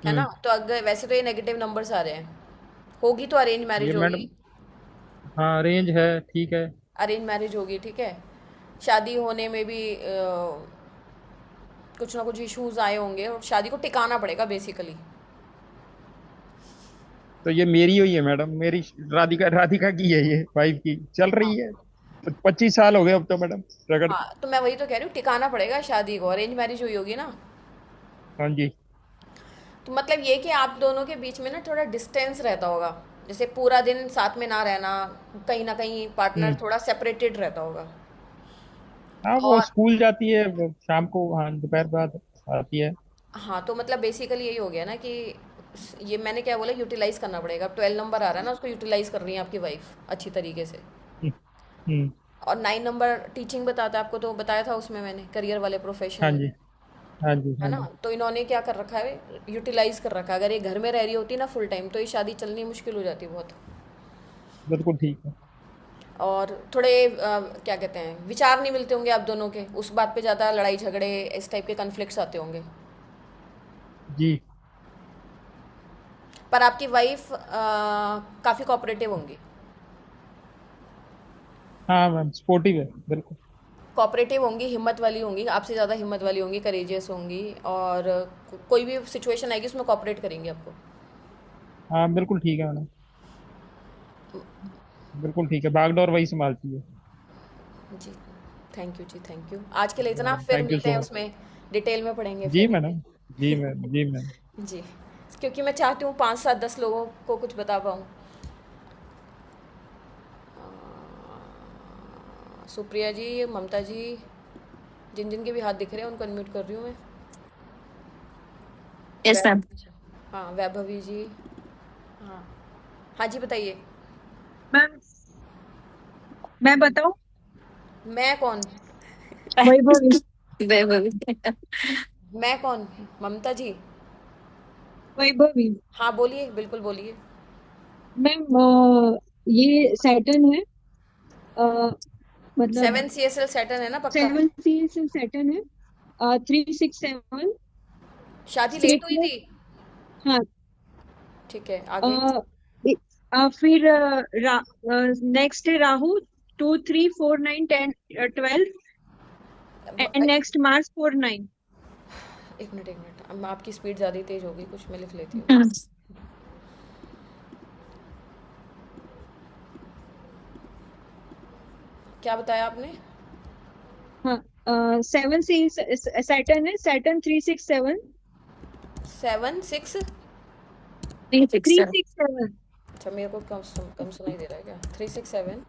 ना? तो अगर वैसे तो ये नेगेटिव नंबर्स आ रहे हैं, होगी तो अरेंज
ये
मैरिज
मैडम,
होगी।
हाँ रेंज है, ठीक है।
अरेंज मैरिज होगी, ठीक है। शादी होने में भी कुछ ना कुछ इश्यूज आए होंगे, और शादी को टिकाना पड़ेगा बेसिकली।
तो ये मेरी हुई है मैडम, मेरी राधिका राधिका की है, ये वाइफ की चल रही
हाँ
है। 25 साल हो गए अब तो मैडम रगड़।
हाँ, तो मैं वही तो कह रही हूँ, टिकाना पड़ेगा शादी को। अरेंज मैरिज हुई होगी ना?
हाँ जी।
तो मतलब ये कि आप दोनों के बीच में ना थोड़ा डिस्टेंस रहता होगा, जैसे पूरा दिन साथ में ना रहना, कहीं ना कहीं पार्टनर थोड़ा सेपरेटेड रहता होगा।
हाँ वो
और
स्कूल जाती है, वो शाम को, हाँ दोपहर बाद आती है।
हाँ, तो मतलब बेसिकली यही हो गया ना कि ये मैंने क्या बोला, यूटिलाइज करना पड़ेगा। अब 12 नंबर आ रहा है ना, उसको यूटिलाइज कर रही है आपकी वाइफ अच्छी तरीके से।
हम्म, हम्म,
और 9 नंबर टीचिंग बताता है आपको, तो बताया था उसमें मैंने, करियर वाले प्रोफेशन
हाँ
में,
जी, हाँ जी,
है
हाँ
ना?
जी।
तो इन्होंने क्या कर रखा है, यूटिलाइज कर रखा है। अगर ये घर में रह रही होती ना फुल टाइम, तो ये शादी चलनी मुश्किल हो जाती बहुत।
बिल्कुल ठीक है।
और थोड़े क्या कहते हैं, विचार नहीं मिलते होंगे आप दोनों के, उस बात पे ज़्यादा लड़ाई झगड़े, इस टाइप के कन्फ्लिक्ट्स आते होंगे।
जी।
पर आपकी वाइफ काफ़ी कोऑपरेटिव होंगी।
हाँ मैम, स्पोर्टिव है बिल्कुल।
कोऑपरेटिव होंगी, हिम्मत वाली होंगी, आपसे ज़्यादा हिम्मत वाली होंगी, करेजियस होंगी, और कोई भी सिचुएशन आएगी उसमें कोऑपरेट करेंगी आपको।
हाँ बिल्कुल ठीक है मैडम, बिल्कुल ठीक है, बागडोर वही संभालती है।
जी, थैंक यू जी, थैंक यू। आज के लिए इतना,
मैडम
फिर
थैंक यू
मिलते
सो
हैं
मच।
उसमें, डिटेल में पढ़ेंगे
जी
फिर।
मैडम, जी मैम, जी मैम।
जी, क्योंकि मैं चाहती हूँ 5 7 10 लोगों को कुछ बता पाऊँ। सुप्रिया जी, ममता जी, जिन जिन के भी हाथ दिख रहे हैं उनको अनम्यूट कर रही हूँ मैं।
Yes ma'am.
हाँ, वैभवी जी। हाँ हाँ जी बताइए।
मैम मैं बताऊं?
मैं कौन?
वैभवी।
वैभवी।
मैं कौन? ममता जी।
वैभवी
हाँ बोलिए, बिल्कुल बोलिए।
मैम, ये सैटर्न है, मतलब
7 CSL सैटर्न है ना पक्का?
7 CSL सैटर्न है, 3 6 7
शादी लेट
स्टेट
हुई
में।
थी?
हाँ।
ठीक है, आगे।
अ, फिर नेक्स्ट है राहु 2 3 4 9 10 12, एंड नेक्स्ट मार्च 4 9।
एक मिनट एक मिनट, अब आपकी स्पीड ज़्यादा ही तेज होगी, कुछ मैं लिख लेती हूँ। क्या बताया आपने?
हाँ, 7 सैटर्न है, सैटर्न 3 6 7।
7 6।
3 6 7।
अच्छा, मेरे को कम सुनाई दे रहा है क्या? 3 6 7।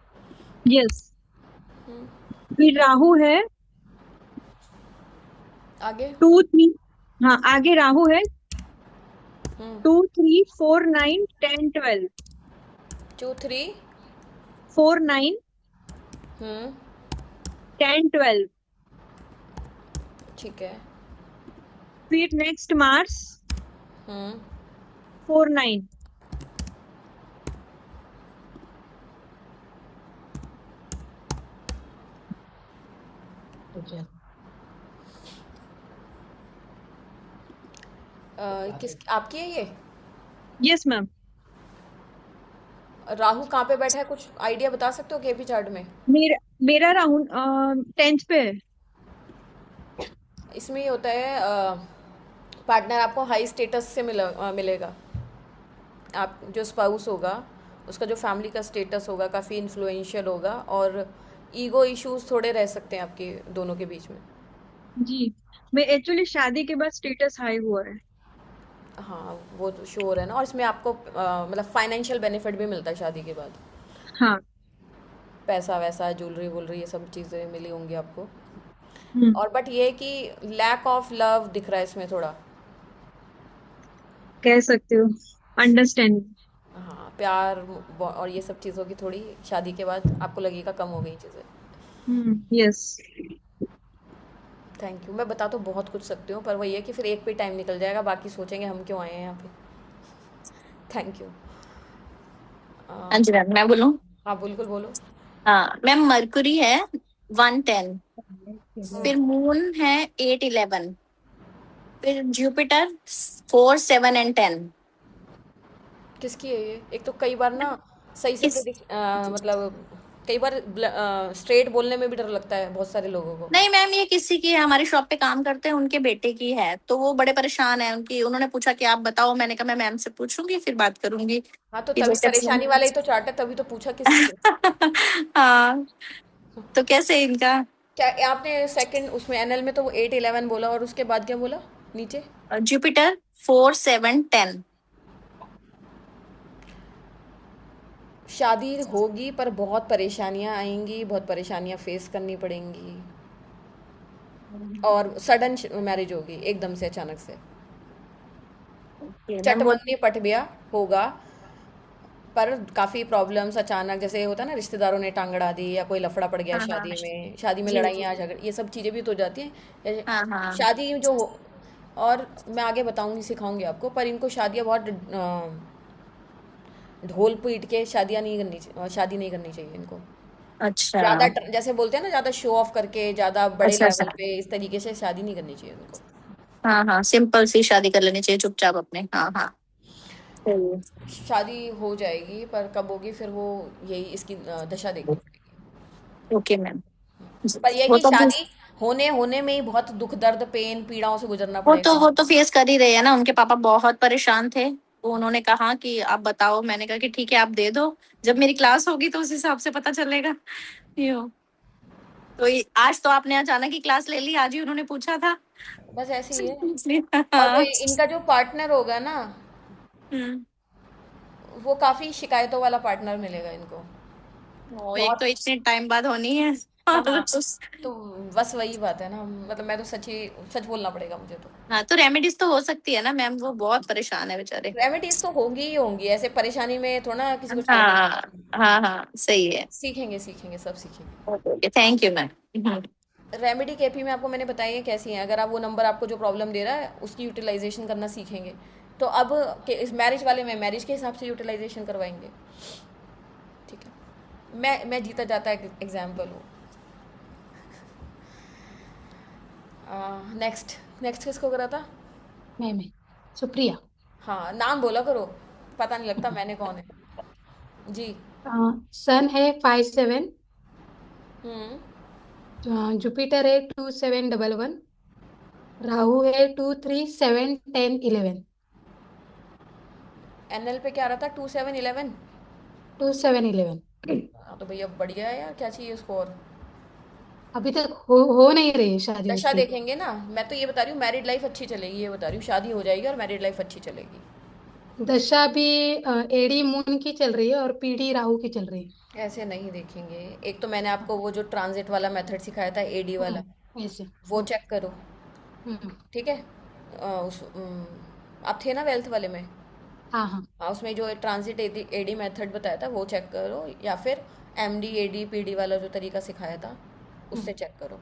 यस। फिर राहु है
आगे।
2 3। हाँ, आगे राहु है
हम्म
2 3 4 9 10 12।
2 3।
4 9
हम्म
10 12।
ठीक है।
फिर नेक्स्ट मार्च
हम्म
4 9।
किस आपकी है ये?
Yes ma'am.
राहु कहाँ पे बैठा है, कुछ आइडिया बता सकते हो केपी चार्ट में?
मेरा मेरा राहु 10th पे है।
इसमें ये होता है पार्टनर आपको हाई स्टेटस से मिलेगा। आप जो स्पाउस होगा उसका जो फैमिली का स्टेटस होगा काफ़ी इन्फ्लुएंशियल होगा, और ईगो इश्यूज थोड़े रह सकते हैं आपके दोनों के बीच में।
जी, मैं एक्चुअली शादी के बाद स्टेटस हाई हुआ है।
हाँ वो तो श्योर है ना, और इसमें आपको मतलब फाइनेंशियल बेनिफिट भी मिलता है शादी के बाद।
हाँ।
पैसा वैसा, ज्वेलरी वुलरी, ये सब चीज़ें मिली होंगी आपको।
हम्म,
और बट ये है कि लैक ऑफ लव दिख रहा है इसमें थोड़ा।
कह सकते हो, अंडरस्टैंडिंग।
हाँ प्यार और ये सब चीज़ों की थोड़ी शादी के बाद आपको लगेगा कम हो गई चीज़ें।
यस।
Thank you. मैं बता तो बहुत कुछ सकती हूँ, पर वही है कि फिर एक पे टाइम निकल जाएगा, बाकी सोचेंगे हम क्यों आए हैं यहाँ पे। Thank you.
हाँ जी मैम, मैं बोलूँ?
हाँ बिल्कुल बोलो।
हाँ मैम, मरकुरी है 110, फिर मून है 811, फिर जुपिटर 4, 7 एंड 10।
किसकी है ये? एक तो कई बार ना सही से
इस
मतलब कई बार स्ट्रेट बोलने में भी डर लगता है बहुत सारे लोगों को।
नहीं मैम, ये किसी की है, हमारी शॉप पे काम करते हैं, उनके बेटे की है, तो वो बड़े परेशान है। उन्होंने पूछा कि आप बताओ, मैंने कहा मैं मैम से पूछूंगी फिर बात करूंगी
हाँ तो
कि
तभी
जैसे
परेशानी वाला ही तो चार्ट है, तभी तो पूछा किसकी है।
हाँ, तो कैसे इनका?
क्या आपने सेकंड उसमें एनएल में तो वो 8-11 बोला, और उसके बाद क्या बोला नीचे?
जुपिटर 4, 7, 10।
शादी होगी पर बहुत परेशानियां आएंगी, बहुत परेशानियां फेस करनी पड़ेंगी, और सडन मैरिज होगी एकदम से, अचानक से।
मैम वो
चटमंगनी पट ब्याह होगा, पर काफी प्रॉब्लम्स अचानक, जैसे होता है ना रिश्तेदारों ने टांग अड़ा दी, या कोई लफड़ा पड़ गया
हाँ हाँ
शादी में
जी जी
लड़ाइयाँ झगड़, ये सब चीजें भी तो हो जाती हैं
हाँ हाँ
शादी जो हो। और मैं आगे बताऊंगी, सिखाऊंगी आपको, पर इनको शादियाँ बहुत ढोल पीट के शादी नहीं करनी चाहिए इनको।
अच्छा
ज्यादा जैसे बोलते हैं ना, ज्यादा शो ऑफ करके, ज्यादा बड़े
अच्छा
लेवल
अच्छा।
पे इस तरीके से शादी नहीं करनी चाहिए उनको।
हाँ हाँ, सिंपल सी शादी कर लेनी चाहिए चुपचाप अपने। हाँ हाँ, सही है।
शादी हो जाएगी, पर कब होगी फिर वो यही इसकी दशा देखनी पड़ेगी।
ओके मैम जी।
पर यह
वो
कि
तो
शादी होने में ही बहुत दुख दर्द पेन पीड़ाओं से गुजरना
वो तो
पड़ेगा।
वो तो फेस कर ही रहे हैं ना। उनके पापा बहुत परेशान थे, तो उन्होंने कहा कि आप बताओ। मैंने कहा कि ठीक है, आप दे दो, जब मेरी क्लास होगी तो उस हिसाब से पता चलेगा। यो तो आज तो आपने अचानक ही क्लास ले ली, आज ही उन्होंने पूछा था।
बस ऐसे ही है।
इसलिए
और वो
हाँ।
इनका जो पार्टनर होगा ना,
हम्म।
वो काफी शिकायतों वाला पार्टनर मिलेगा इनको।
एक
बहुत।
तो इतने टाइम बाद होनी है।
हाँ तो बस वही बात है ना, मतलब मैं तो सच बोलना पड़ेगा मुझे तो।
हाँ, तो रेमेडीज तो हो सकती है ना मैम, वो बहुत परेशान है बेचारे।
रेमेडीज तो होंगी ही होंगी, ऐसे परेशानी में थोड़ा ना किसी को छोड़ना है।
हाँ हाँ हाँ, सही है।
सीखेंगे सीखेंगे, सब सीखेंगे।
Okay, thank you ma'am.
Remedy KP में आपको मैंने बताई है कैसी है। अगर आप वो नंबर आपको जो प्रॉब्लम दे रहा है उसकी यूटिलाइजेशन करना सीखेंगे, तो अब इस मैरिज वाले में मैरिज के हिसाब से यूटिलाइजेशन करवाएंगे। ठीक है, मैं जीता जाता एग्जाम्पल हूँ। नेक्स्ट नेक्स्ट किसको करा था?
मैं सुप्रिया।
हाँ नाम बोला करो, पता नहीं लगता मैंने कौन है। जी।
सन है 57,
हम्म।
जुपिटर है 2711, राहु है 2, 3, 7, 10, 11।
एनएल पे क्या आ रहा था? 2711।
2, 7, 11।
हाँ तो भैया बढ़िया है यार, क्या चाहिए उसको और?
अभी तक हो नहीं रही है शादी
दशा
उसकी।
देखेंगे ना, मैं तो ये बता रही हूँ मैरिड लाइफ अच्छी चलेगी, ये बता रही हूँ शादी हो जाएगी और मैरिड लाइफ अच्छी चलेगी।
दशा भी एडी मून की चल रही है और पीडी राहु की चल रही है।
ऐसे नहीं देखेंगे। एक तो मैंने आपको वो जो ट्रांजिट वाला मेथड सिखाया था, एडी वाला,
ऐसे।
वो चेक करो।
हम्म,
ठीक है। आप थे ना 12th वाले में?
हाँ हाँ।
हाँ उसमें जो ट्रांजिट एडी मेथड बताया था वो चेक करो, या फिर एमडी एडी पीडी वाला जो तरीका सिखाया था उससे चेक करो।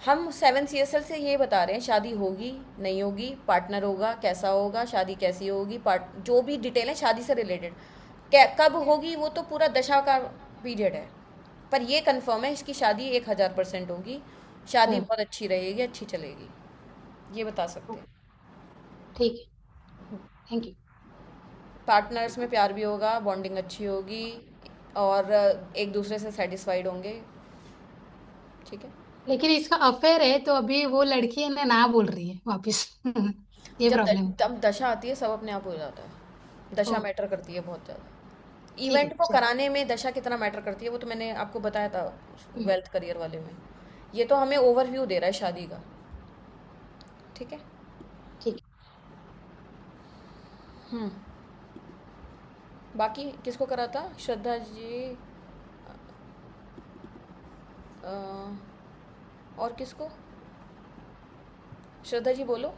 हम 7 CSL से ये बता रहे हैं शादी होगी नहीं होगी, पार्टनर होगा कैसा होगा, शादी कैसी होगी, जो भी डिटेल है शादी से रिलेटेड कब होगी, वो तो पूरा दशा का पीरियड है। पर ये कंफर्म है इसकी शादी 1000% होगी, शादी बहुत अच्छी रहेगी, अच्छी चलेगी, ये बता सकते हैं।
ठीक है, थैंक यू।
पार्टनर्स में प्यार भी होगा, बॉन्डिंग अच्छी होगी, और एक दूसरे से सेटिस्फाइड होंगे। ठीक है।
लेकिन इसका अफेयर है तो अभी वो लड़की है ना ना बोल रही है वापस ये
जब
प्रॉब्लम है।
तब दशा आती है सब अपने आप हो जाता है। दशा
ओ
मैटर करती है बहुत ज़्यादा।
ठीक है
इवेंट को
चल।
कराने में दशा कितना मैटर करती है वो तो मैंने आपको बताया था वेल्थ करियर वाले में। ये तो हमें ओवरव्यू दे रहा है शादी का। ठीक है।
ठीक
हम्म। बाकी किसको करा था? श्रद्धा जी, अ, और किसको? श्रद्धा जी बोलो।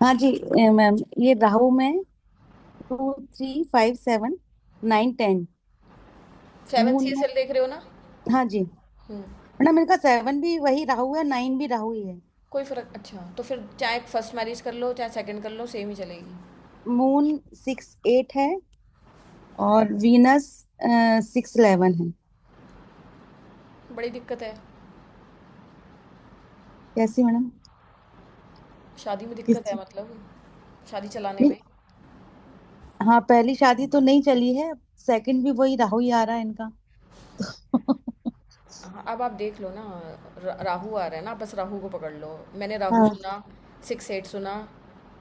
हाँ जी मैम ये राहु में 2 3 5 7 9 10
7
मून में।
CSL देख रहे हो ना?
हाँ जी
हम्म।
मैडम मेरे का 7 भी वही राहु है 9 भी राहु ही है।
कोई फर्क, अच्छा तो फिर चाहे फर्स्ट मैरिज कर लो चाहे सेकंड कर लो सेम ही चलेगी।
मून 6 8 है और वीनस 6 11 है।
बड़ी दिक्कत है।
कैसी मैडम?
शादी में
किस
दिक्कत है
चीज?
मतलब शादी चलाने
नहीं
में।
हाँ पहली शादी तो नहीं चली है, सेकंड भी वही राहु ही आ रहा है इनका।
हाँ, अब आप देख लो ना। राहु आ रहा है ना, बस राहु को पकड़ लो। मैंने राहु
हाँ
सुना, 6 8 सुना,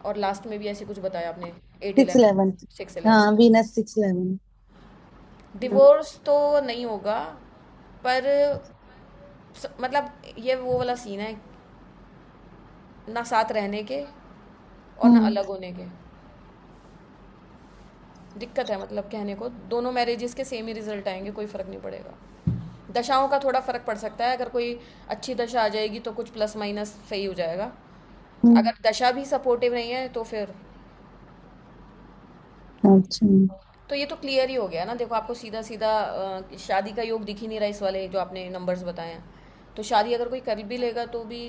और लास्ट में भी ऐसे कुछ बताया आपने, 8
6
11,
11
6 11।
हाँ वीनस 6 11।
डिवोर्स तो नहीं होगा, पर मतलब ये वो वाला सीन है, ना साथ रहने के और ना
हम्म
अलग होने के। दिक्कत है मतलब कहने को, दोनों मैरिजेस के सेम ही रिजल्ट आएंगे, कोई फर्क नहीं पड़ेगा। दशाओं का थोड़ा फर्क पड़ सकता है, अगर कोई अच्छी दशा आ जाएगी तो कुछ प्लस माइनस सही हो जाएगा।
हम्म,
अगर दशा भी सपोर्टिव नहीं है तो फिर
अच्छा
तो ये तो क्लियर ही हो गया ना। देखो आपको सीधा सीधा शादी का योग दिख ही नहीं रहा इस वाले जो आपने नंबर्स बताए हैं। तो शादी अगर कोई कर भी लेगा तो भी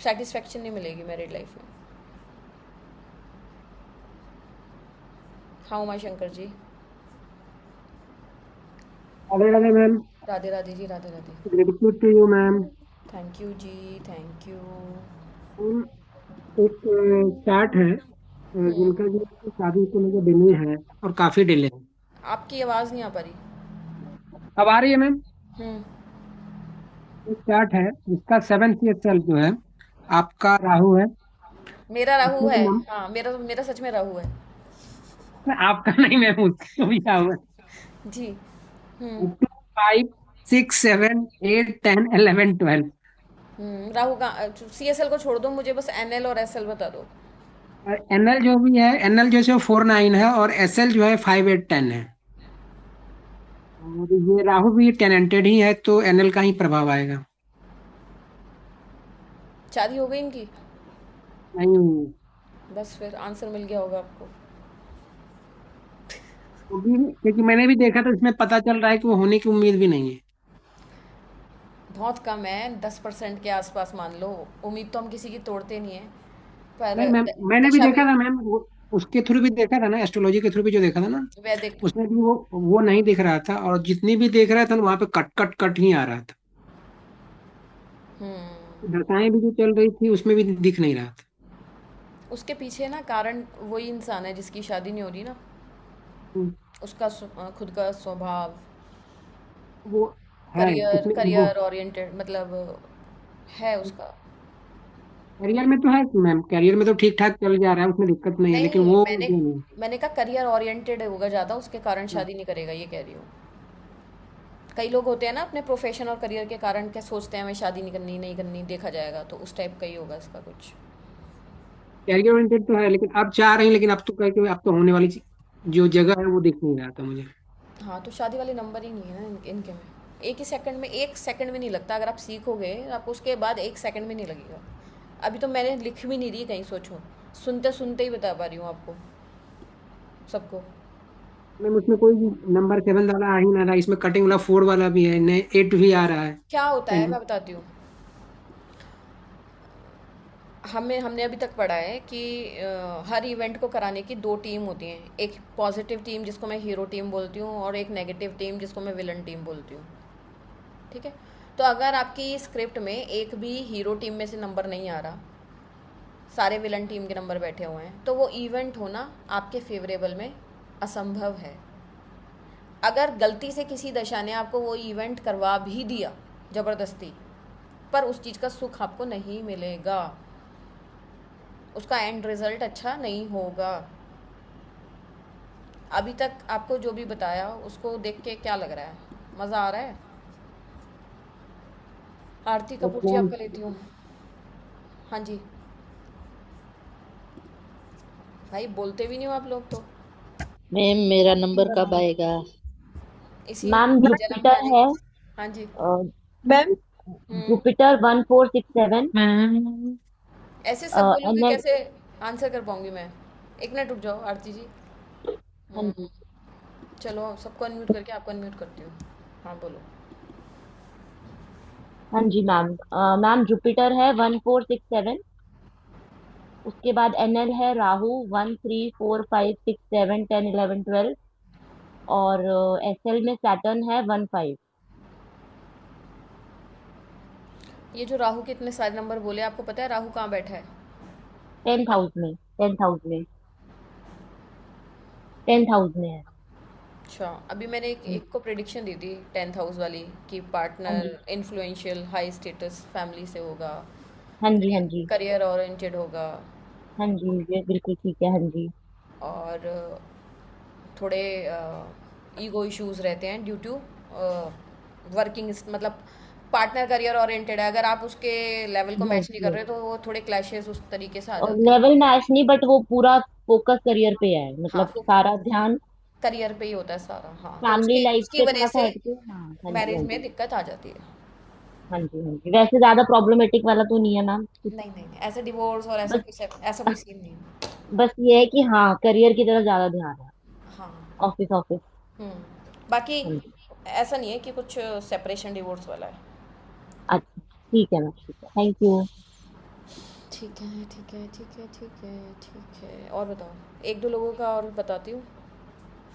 सेटिस्फेक्शन नहीं मिलेगी मैरिड लाइफ में। हाँ Uma Shankar ji.
Radhe Radhe ma'am.
Radhe Radhe ji, Radhe Radhe.
Gratitude to you ma'am.
Thank you जी, थैंक यू।
मैम, एक चार्ट है
हम्म।
जिनका जो शादी को मुझे देनी है और काफी डिले है।
आपकी आवाज़ नहीं आ पा रही।
अब आ रही है मैम?
हम्म।
एक चार्ट है जिसका 7th जो है आपका राहु है।
मेरा राहु
उसमें
है।
जो नम,
हाँ मेरा मेरा सच में राहु है।
आपका नहीं मैम, उसका भी राहु है।
जी। हम्म।
2 5 6 7 8 10 11 12।
राहु का CSL को छोड़ दो, मुझे बस NL और SL बता दो।
एनएल जो भी है, एनएल जो है 4 9 है और एसएल जो है 5 8 10 है। और ये राहु भी टेनेंटेड ही है तो एनएल का ही प्रभाव आएगा।
शादी हो गई इनकी?
नहीं
बस फिर आंसर मिल गया होगा आपको।
होगी, क्योंकि मैंने भी देखा था, इसमें पता चल रहा है कि वो होने की उम्मीद भी नहीं है।
बहुत कम है, 10% के आसपास मान लो। उम्मीद तो हम किसी की तोड़ते नहीं है,
नहीं
पर
मैम, मैंने भी
दशा
देखा
भी
था मैम, उसके थ्रू भी देखा था ना, एस्ट्रोलॉजी के थ्रू भी जो देखा था ना,
वैदिक।
उसमें भी वो नहीं दिख रहा था, और जितनी भी देख रहा था ना वहां पे कट कट कट ही आ रहा था।
हम्म।
दशाएं भी जो चल रही थी उसमें भी दिख नहीं रहा था।
उसके पीछे ना कारण वही इंसान है जिसकी शादी नहीं हो रही ना।
हम्म,
उसका खुद का स्वभाव,
वो है
करियर
उसमें ईगो।
करियर ओरिएंटेड मतलब है उसका।
करियर में तो है मैम, करियर में तो ठीक ठाक चल जा रहा है, उसमें दिक्कत नहीं है, लेकिन
नहीं,
वो
मैंने
जो नहीं।
मैंने कहा करियर ओरिएंटेड होगा ज़्यादा, उसके कारण
हाँ,
शादी नहीं करेगा, ये कह रही हूँ। कई लोग होते हैं ना अपने प्रोफेशन और करियर के कारण क्या सोचते हैं हमें शादी नहीं करनी, नहीं करनी, देखा जाएगा, तो उस टाइप का ही होगा इसका कुछ।
कैरियर ओरिएंटेड तो है, लेकिन अब चाह रही, लेकिन अब तो कह के अब तो होने वाली जो जगह है वो दिख नहीं रहा था मुझे।
हाँ तो शादी वाले नंबर ही नहीं है ना इनके में। एक ही सेकंड में, 1 सेकंड भी नहीं लगता। अगर आप सीखोगे आपको उसके बाद 1 सेकंड भी नहीं लगेगा। अभी तो मैंने लिख भी नहीं रही कहीं, सोचो। सुनते सुनते ही बता पा रही हूँ आपको सबको।
मैम उसमें कोई नंबर 7 वाला आ ही ना रहा, इसमें कटिंग वाला 4 वाला भी है, 8 भी आ रहा है।
क्या होता है
10।
मैं बताती हूँ। हमने अभी तक पढ़ा है कि हर इवेंट को कराने की 2 टीम होती हैं। एक पॉजिटिव टीम जिसको मैं हीरो टीम बोलती हूँ, और एक नेगेटिव टीम जिसको मैं विलन टीम बोलती हूँ। ठीक है। तो अगर आपकी स्क्रिप्ट में एक भी हीरो टीम में से नंबर नहीं आ रहा, सारे विलन टीम के नंबर बैठे हुए हैं, तो वो इवेंट होना आपके फेवरेबल में असंभव है। अगर गलती से किसी दशा ने आपको वो इवेंट करवा भी दिया ज़बरदस्ती, पर उस चीज़ का सुख आपको नहीं मिलेगा, उसका एंड रिजल्ट अच्छा नहीं होगा। अभी तक आपको जो भी बताया उसको देख के क्या लग रहा है, मज़ा आ रहा है? आरती कपूर जी आपका लेती हूँ। हाँ जी भाई, बोलते भी नहीं हो आप लोग तो।
मैम मेरा नंबर कब आएगा?
इसी
मैम
जन्म में
जुपिटर
आ
है,
जाएगा। हाँ जी।
मैम
जुपिटर 1467,
मैम
ऐसे सब बोलोगे
एनएल।
कैसे आंसर कर पाऊंगी मैं? एक मिनट रुक जाओ आरती जी।
हाँ जी
चलो सबको अनम्यूट करके आपको अनम्यूट करती हूँ। हाँ बोलो।
हाँ जी मैम। मैम जुपिटर है 1467, उसके बाद एनएल है राहु 134567101112, और एसएल में सैटर्न है 15।
ये जो राहु के इतने सारे नंबर बोले, आपको पता है राहु कहाँ बैठा है?
10th हाउस में, 10th हाउस में, 10th हाउस में है।
अच्छा, अभी मैंने एक को प्रिडिक्शन दी थी 10th हाउस वाली कि
हाँ
पार्टनर
जी
इन्फ्लुएंशियल हाई स्टेटस फैमिली से होगा,
हाँ जी हाँ
करियर
जी
करियर ओरिएंटेड होगा,
हाँ जी, ये बिल्कुल ठीक है। हाँ जी
और थोड़े ईगो इश्यूज रहते हैं ड्यू टू वर्किंग, मतलब पार्टनर करियर ओरिएंटेड है, अगर आप उसके लेवल को
यस
मैच नहीं कर
यस।
रहे तो वो थोड़े क्लैशेस उस तरीके से आ
और
जाते हैं।
लेवल मैच नहीं, बट वो पूरा फोकस करियर पे है,
हाँ,
मतलब सारा ध्यान
करियर पे ही होता है सारा। हाँ, तो
फैमिली
उसके
लाइफ
उसकी
से
वजह
थोड़ा सा
से
हटके। हाँ हाँ जी
मैरिज
हाँ
में
जी
दिक्कत आ जाती है।
हाँ जी हाँ जी। वैसे ज्यादा प्रॉब्लमेटिक वाला तो नहीं है मैम।
नहीं नहीं नहीं, ऐसे डिवोर्स और
बस
ऐसा कोई सीन नहीं है।
बस ये है कि हाँ, करियर की तरफ ज्यादा ध्यान है।
हाँ।
Office office.
बाकी
हाँ जी।
ऐसा नहीं है कि कुछ सेपरेशन डिवोर्स वाला है।
अच्छा ठीक है मैम, ठीक है, थैंक यू।
ठीक है ठीक है ठीक है ठीक है ठीक है, और बताओ, एक दो लोगों का और बताती हूँ,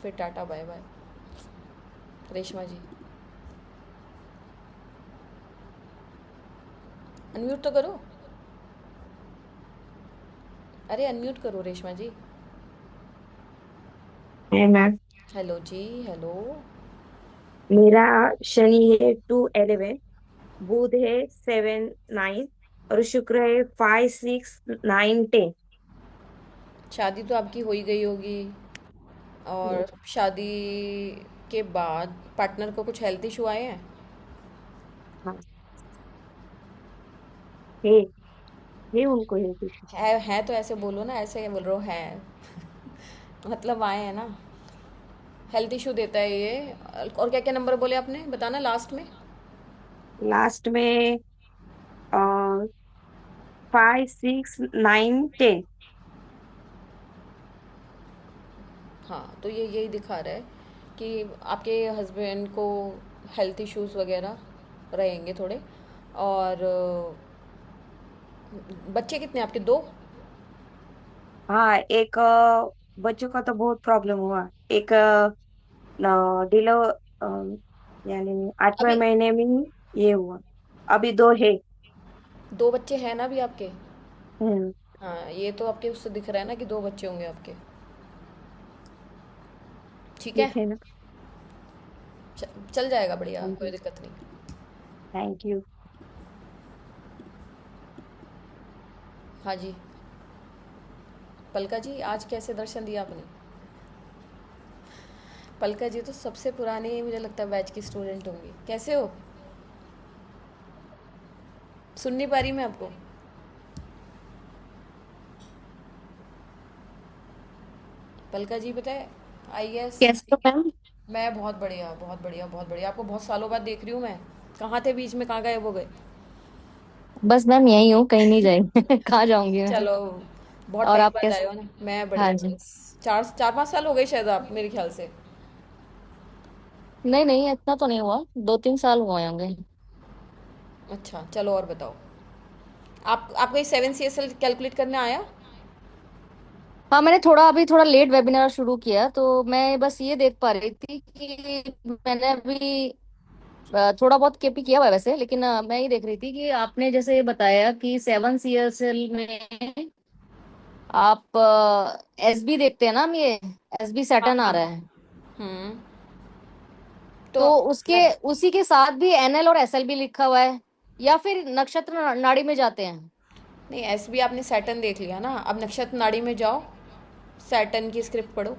फिर टाटा बाय बाय। रेशमा जी अनम्यूट तो करो, अरे अनम्यूट करो रेशमा जी।
है मैम।
हेलो जी, हेलो।
मेरा शनि है 211, बुध है 7 9, और शुक्र है 5 6 9 10।
शादी तो आपकी हो ही गई होगी, और शादी के बाद पार्टनर को कुछ हेल्थ इशू आए हैं?
हाँ, है उनको हेल्थ इशू।
है तो ऐसे बोलो ना, ऐसे बोल रहे हो है मतलब आए हैं ना। हेल्थ इशू देता है ये। और क्या क्या नंबर बोले आपने, बताना लास्ट में।
लास्ट में 5 6 9 10।
हाँ, तो ये यही दिखा रहा है कि आपके हस्बैंड को हेल्थ इश्यूज वगैरह रहेंगे थोड़े। और बच्चे कितने आपके? दो?
हाँ, एक बच्चों का तो बहुत प्रॉब्लम हुआ। एक डिलो यानी 8वें
अभी
महीने में ही ये हुआ। अभी 2 है।
दो बच्चे हैं ना अभी आपके?
हम्म।
हाँ, ये तो आपके उससे दिख रहा है ना कि दो बच्चे होंगे आपके। ठीक है,
ठीक है ना।
चल जाएगा बढ़िया,
थैंक
कोई
यू।
दिक्कत नहीं।
Thank you.
हाँ जी, पलका जी आज कैसे दर्शन दिया आपने? पलका जी तो सबसे पुराने मुझे लगता है बैच की स्टूडेंट होंगी। कैसे हो? सुन नहीं पा रही मैं आपको। पलका जी पता है, आई गेस
कैसे हो मैम?
मैं बहुत बढ़िया बहुत बढ़िया बहुत बढ़िया। आपको बहुत सालों बाद देख रही हूँ मैं। कहाँ थे बीच में, कहाँ गायब हो गए?
बस मैम यही हूँ, कहीं नहीं जाएंगे कहाँ जाऊंगी मैं।
चलो, बहुत
और
टाइम
आप
बाद आए
कैसे?
हो ना। मैं
हाँ
बढ़िया,
जी।
बस चार चार पाँच साल हो गए शायद आप, मेरे ख्याल से।
नहीं नहीं, इतना तो नहीं हुआ, 2 3 साल हुए होंगे।
अच्छा चलो, और बताओ, आपको ये 7 CSL कैलकुलेट करने आया?
हाँ, मैंने अभी थोड़ा लेट वेबिनार शुरू किया, तो मैं बस ये देख पा रही थी कि मैंने अभी थोड़ा बहुत केपी किया हुआ है वैसे, लेकिन मैं ये देख रही थी कि आपने जैसे बताया कि 7 CSL में आप एसबी देखते हैं ना, हम ये एसबी
हाँ
सैटर्न आ
हाँ।
रहा है,
तो
तो उसके
मैं
उसी के साथ भी एनएल और एसएल भी लिखा हुआ है।
या फिर नक्षत्र नाड़ी में जाते हैं?
नहीं, एस भी आपने सैटर्न देख लिया ना, अब नक्षत्र नाड़ी में जाओ, सैटर्न की स्क्रिप्ट पढ़ो।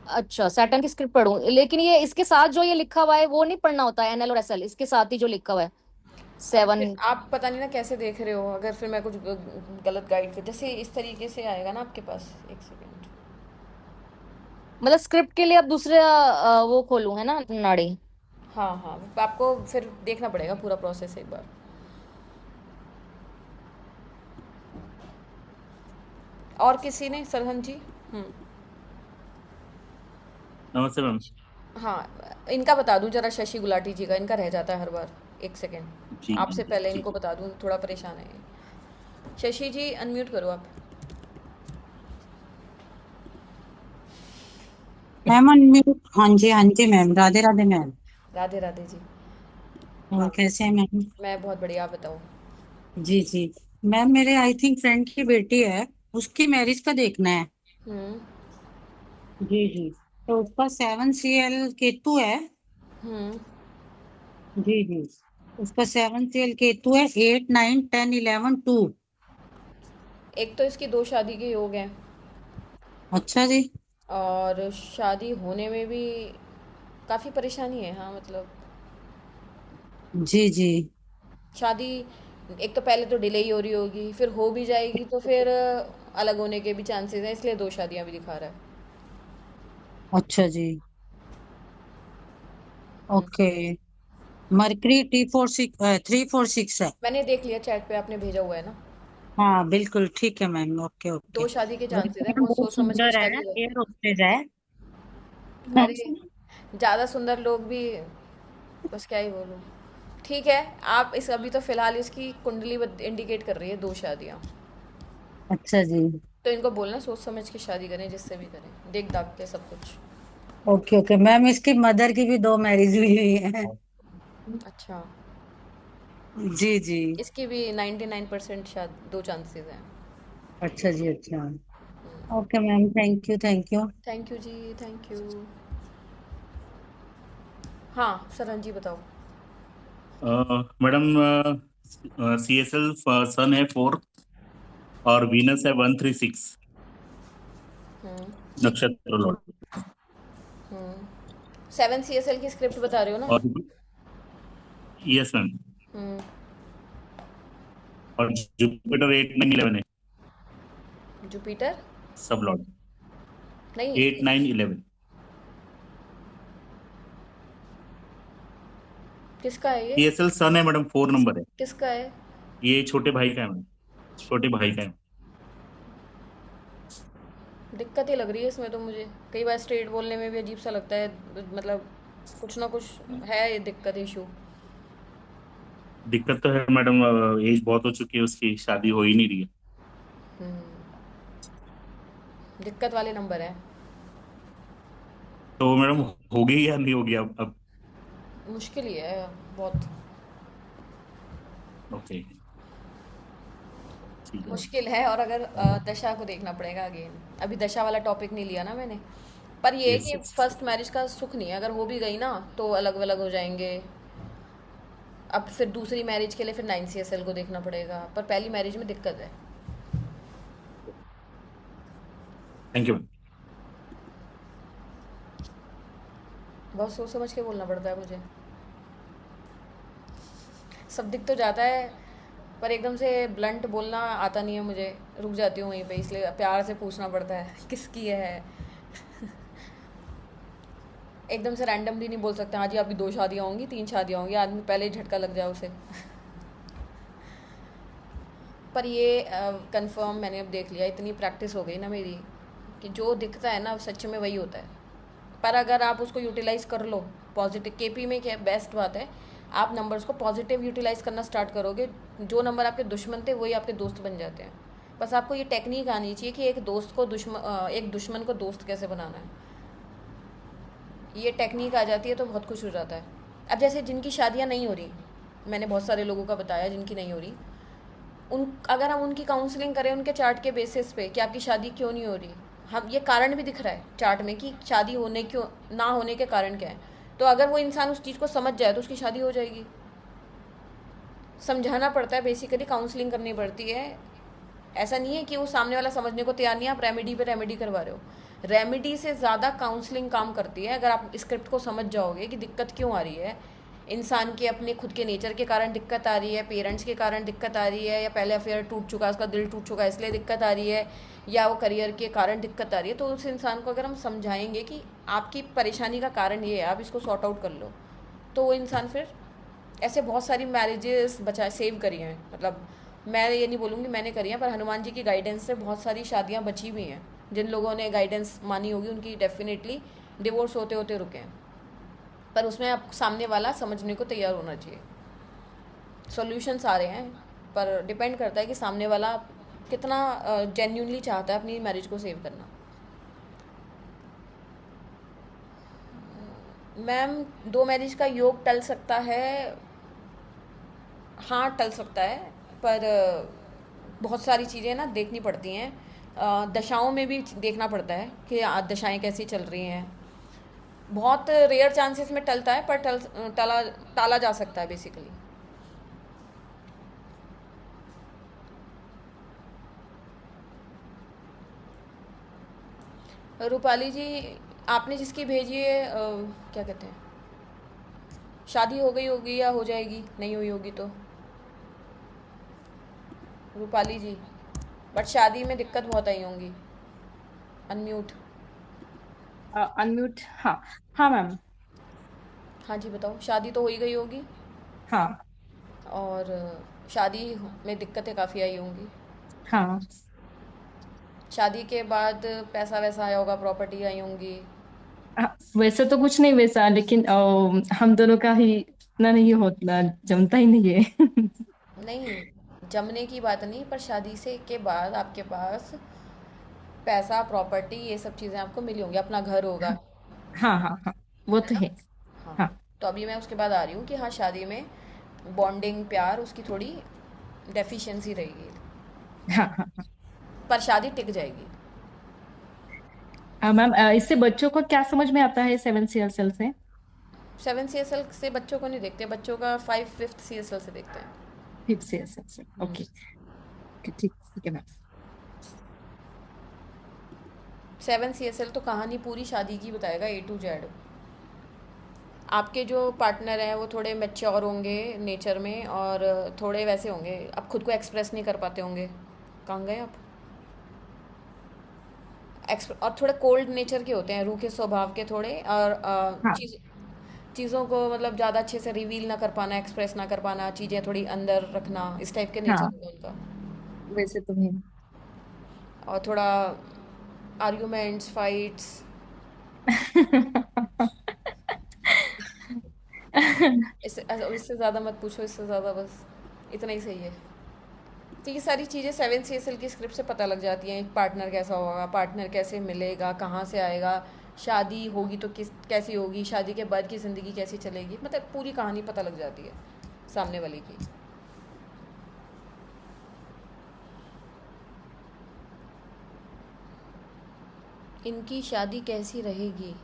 अच्छा, सैटर्न की स्क्रिप्ट पढ़ूं, लेकिन ये इसके साथ जो ये लिखा हुआ है वो नहीं पढ़ना होता है, एनएल और एसएल इसके साथ ही जो लिखा हुआ है
अब
7।
आप पता नहीं ना कैसे देख रहे हो, अगर फिर मैं कुछ गलत गाइड कर, जैसे इस तरीके से आएगा ना आपके पास, एक सेकेंड।
मतलब स्क्रिप्ट के लिए अब दूसरा वो खोलूं है ना नाड़ी?
हाँ हाँ, आपको फिर देखना पड़ेगा पूरा प्रोसेस एक बार। और किसी ने? सरहन जी।
नमस्ते मैम।
हाँ, इनका बता दूं जरा, शशि गुलाटी जी का, इनका रह जाता है हर बार। एक सेकेंड,
जी
आपसे पहले
ठीक
इनको बता दूं, थोड़ा परेशान है ये। शशि जी अनम्यूट करो आप।
Ma'am unmute. हाँ जी मैम, राधे राधे मैम।
राधे राधे जी।
और कैसे हैं मैम?
मैं बहुत बढ़िया, आप बताओ।
जी जी मैम, मेरे आई थिंक फ्रेंड की बेटी है, उसकी मैरिज का देखना है।
हम्म
जी जी, तो उसका 7CL केतु है।
हम्म
जी जी, उसका 7CL केतु है, 8 9 10 11 2।
एक तो इसकी 2 शादी के योग हैं,
अच्छा जी।
और शादी होने में भी काफ़ी परेशानी है। हाँ मतलब
जी जी।
शादी एक तो पहले तो डिले ही हो रही होगी, फिर हो भी जाएगी तो फिर अलग होने के भी चांसेस हैं, इसलिए 2 शादियां भी दिखा रहा है।
अच्छा जी, ओके। मरकरी T46 346 है।
मैंने देख लिया, चैट पे आपने भेजा हुआ है ना।
हाँ बिल्कुल ठीक है मैम, ओके ओके।
2 शादी के चांसेस हैं,
लड़का
बहुत
बहुत
सोच समझ के
सुंदर है,
शादी हो।
एयर होस्टेज है।
अरे ज़्यादा सुंदर लोग भी, बस क्या ही बोलूँ। ठीक है, आप इस अभी तो फिलहाल इसकी कुंडली इंडिकेट कर रही है 2 शादियाँ,
अच्छा जी,
तो इनको बोलना सोच समझ के शादी करें, जिससे भी करें, देख दाख के सब कुछ।
ओके ओके मैम, इसकी मदर की भी 2 मैरिज हुई है।
अच्छा,
जी जी।
इसकी भी 99% शायद 2 चांसेस हैं।
अच्छा जी, अच्छा। Okay ma'am, thank you thank you.
Thank you जी, थैंक यू। हाँ सरन जी बताओ।
मैडम, CSL सन है 4 और वीनस है 136 नक्षत्र लॉर्ड।
7 CSL की स्क्रिप्ट बता रहे हो ना?
और यस मैम,
हम्म
और जुपिटर 8 9 11 है
जुपिटर
सब लॉर्ड।
नहीं,
8 9 11
किसका है ये?
CSL सन है मैडम, 4 नंबर है।
किसका है?
ये छोटे भाई का है मैडम, छोटे भाई का है।
दिक्कत ही लग रही है इसमें तो मुझे, कई बार स्ट्रेट बोलने में भी अजीब सा लगता है, मतलब कुछ ना कुछ है ये दिक्कत, इशू।
दिक्कत तो है मैडम, एज बहुत हो चुकी है उसकी, शादी हो ही नहीं रही है।
दिक्कत वाले नंबर है।
तो मैडम होगी या नहीं होगी अब?
मुश्किल ही है बहुत,
ओके ठीक है।
मुश्किल है। और अगर दशा को देखना पड़ेगा अगेन, अभी दशा वाला टॉपिक नहीं लिया ना मैंने, पर ये है
Yes,
कि
yes.
फर्स्ट मैरिज का सुख नहीं है, अगर हो भी गई ना तो अलग अलग हो जाएंगे। अब फिर दूसरी मैरिज के लिए फिर 9 CSL को देखना पड़ेगा, पर पहली मैरिज में दिक्कत है।
Thank you.
बहुत सोच समझ के बोलना पड़ता है मुझे, सब दिख तो जाता है पर एकदम से ब्लंट बोलना आता नहीं है मुझे, रुक जाती हूँ वहीं पे, इसलिए प्यार से पूछना पड़ता है किसकी है। एकदम से रैंडमली नहीं बोल सकते हाँ जी आपकी 2 शादियाँ होंगी 3 शादियाँ होंगी, आदमी पहले ही झटका लग जाए उसे। पर ये कंफर्म मैंने अब देख लिया, इतनी प्रैक्टिस हो गई ना मेरी कि जो दिखता है ना सच में वही होता है। पर अगर आप उसको यूटिलाइज़ कर लो पॉजिटिव, केपी में क्या बेस्ट बात है, आप नंबर्स को पॉजिटिव यूटिलाइज़ करना स्टार्ट करोगे, जो नंबर आपके दुश्मन थे वही आपके दोस्त बन जाते हैं। बस आपको ये टेक्निक आनी चाहिए कि एक दुश्मन को दोस्त कैसे बनाना है। ये टेक्निक आ जाती है तो बहुत कुछ हो जाता है। अब जैसे जिनकी शादियाँ नहीं हो रही, मैंने बहुत सारे लोगों का बताया जिनकी नहीं हो रही, अगर हम उनकी काउंसलिंग करें उनके चार्ट के बेसिस पे कि आपकी शादी क्यों नहीं हो रही, हम ये कारण भी दिख रहा है चार्ट में कि शादी होने क्यों ना होने के कारण क्या है, तो अगर वो इंसान उस चीज़ को समझ जाए तो उसकी शादी हो जाएगी। समझाना पड़ता है, बेसिकली काउंसलिंग करनी पड़ती है। ऐसा नहीं है कि वो सामने वाला समझने को तैयार नहीं है, आप रेमेडी पे रेमेडी करवा रहे हो। रेमेडी से ज़्यादा काउंसलिंग काम करती है। अगर आप स्क्रिप्ट को समझ जाओगे कि दिक्कत क्यों आ रही है, इंसान के अपने खुद के नेचर के कारण दिक्कत आ रही है, पेरेंट्स के कारण दिक्कत आ रही है, या पहले अफेयर टूट चुका, उसका दिल टूट चुका इसलिए दिक्कत आ रही है, या वो करियर के कारण दिक्कत आ रही है, तो उस इंसान को अगर हम समझाएंगे कि आपकी परेशानी का कारण ये है, आप इसको सॉर्ट आउट कर लो, तो वो इंसान फिर ऐसे बहुत सारी मैरिजेस बचा सेव करी हैं। मतलब मैं ये नहीं बोलूँगी मैंने करी हैं, पर हनुमान जी की गाइडेंस से बहुत सारी शादियाँ बची हुई हैं। जिन लोगों ने गाइडेंस मानी होगी उनकी डेफिनेटली डिवोर्स होते होते रुके हैं, पर उसमें आप सामने वाला समझने को तैयार होना चाहिए। सॉल्यूशंस आ रहे हैं, पर डिपेंड करता है कि सामने वाला कितना जेन्यूनली चाहता है अपनी मैरिज को सेव करना। मैम 2 मैरिज का योग टल सकता है? हाँ टल सकता है, पर बहुत सारी चीज़ें ना देखनी पड़ती हैं। दशाओं में भी देखना पड़ता है कि दशाएं कैसी चल रही हैं। बहुत रेयर चांसेस में टलता है, पर टाला जा सकता है बेसिकली। रूपाली जी, आपने जिसकी भेजी है क्या कहते हैं, शादी हो गई होगी या हो जाएगी, नहीं हुई होगी तो? रूपाली जी, बट शादी में दिक्कत बहुत आई होंगी। अनम्यूट।
अनम्यूट। हाँ हाँ मैम।
हाँ जी बताओ। शादी तो हो ही गई होगी,
हाँ
और शादी में दिक्कतें काफ़ी आई होंगी।
हाँ।
शादी के बाद पैसा वैसा आया होगा, प्रॉपर्टी आई होंगी।
वैसे तो कुछ नहीं वैसा, लेकिन हम दोनों का ही इतना नहीं होता, जमता ही नहीं है।
नहीं, जमने की बात नहीं, पर शादी से के बाद आपके पास पैसा, प्रॉपर्टी, ये सब चीज़ें आपको मिली होंगी, अपना घर होगा।
हाँ हाँ हाँ, वो तो है।
हाँ,
हाँ
तो अभी मैं उसके बाद आ रही हूँ कि हाँ शादी में बॉन्डिंग, प्यार, उसकी थोड़ी डेफिशिएंसी रहेगी,
हाँ हाँ
पर शादी टिक जाएगी।
मैम, इससे बच्चों को क्या समझ में आता है 7 CSL से?
7 CSL से बच्चों को नहीं देखते, बच्चों का 5th CSL से देखते हैं।
5th CSL से, ओके ठीक ठीक है मैम।
7 CSL तो कहानी पूरी शादी की बताएगा A to Z। आपके जो पार्टनर हैं वो थोड़े मैच्योर होंगे नेचर में, और थोड़े वैसे होंगे, आप खुद को एक्सप्रेस नहीं कर पाते होंगे। कहाँ गए आप? और थोड़े कोल्ड नेचर के होते हैं, रूखे स्वभाव के थोड़े, और
हाँ
चीज़ों को मतलब ज़्यादा अच्छे से रिवील ना कर पाना, एक्सप्रेस ना कर पाना, चीज़ें थोड़ी अंदर रखना, इस टाइप के नेचर
हाँ,
होगा उनका।
वैसे तो है।
और थोड़ा आर्ग्यूमेंट्स, फाइट्स, इससे ज़्यादा मत पूछो, इससे ज़्यादा बस इतना ही सही है। तो ये सारी चीज़ें 7 CSL की स्क्रिप्ट से पता लग जाती हैं। पार्टनर कैसा होगा, पार्टनर कैसे मिलेगा, कहाँ से आएगा, शादी होगी तो कैसी होगी, शादी के बाद की ज़िंदगी कैसी चलेगी, मतलब पूरी कहानी पता लग जाती है सामने वाले की। इनकी शादी कैसी रहेगी?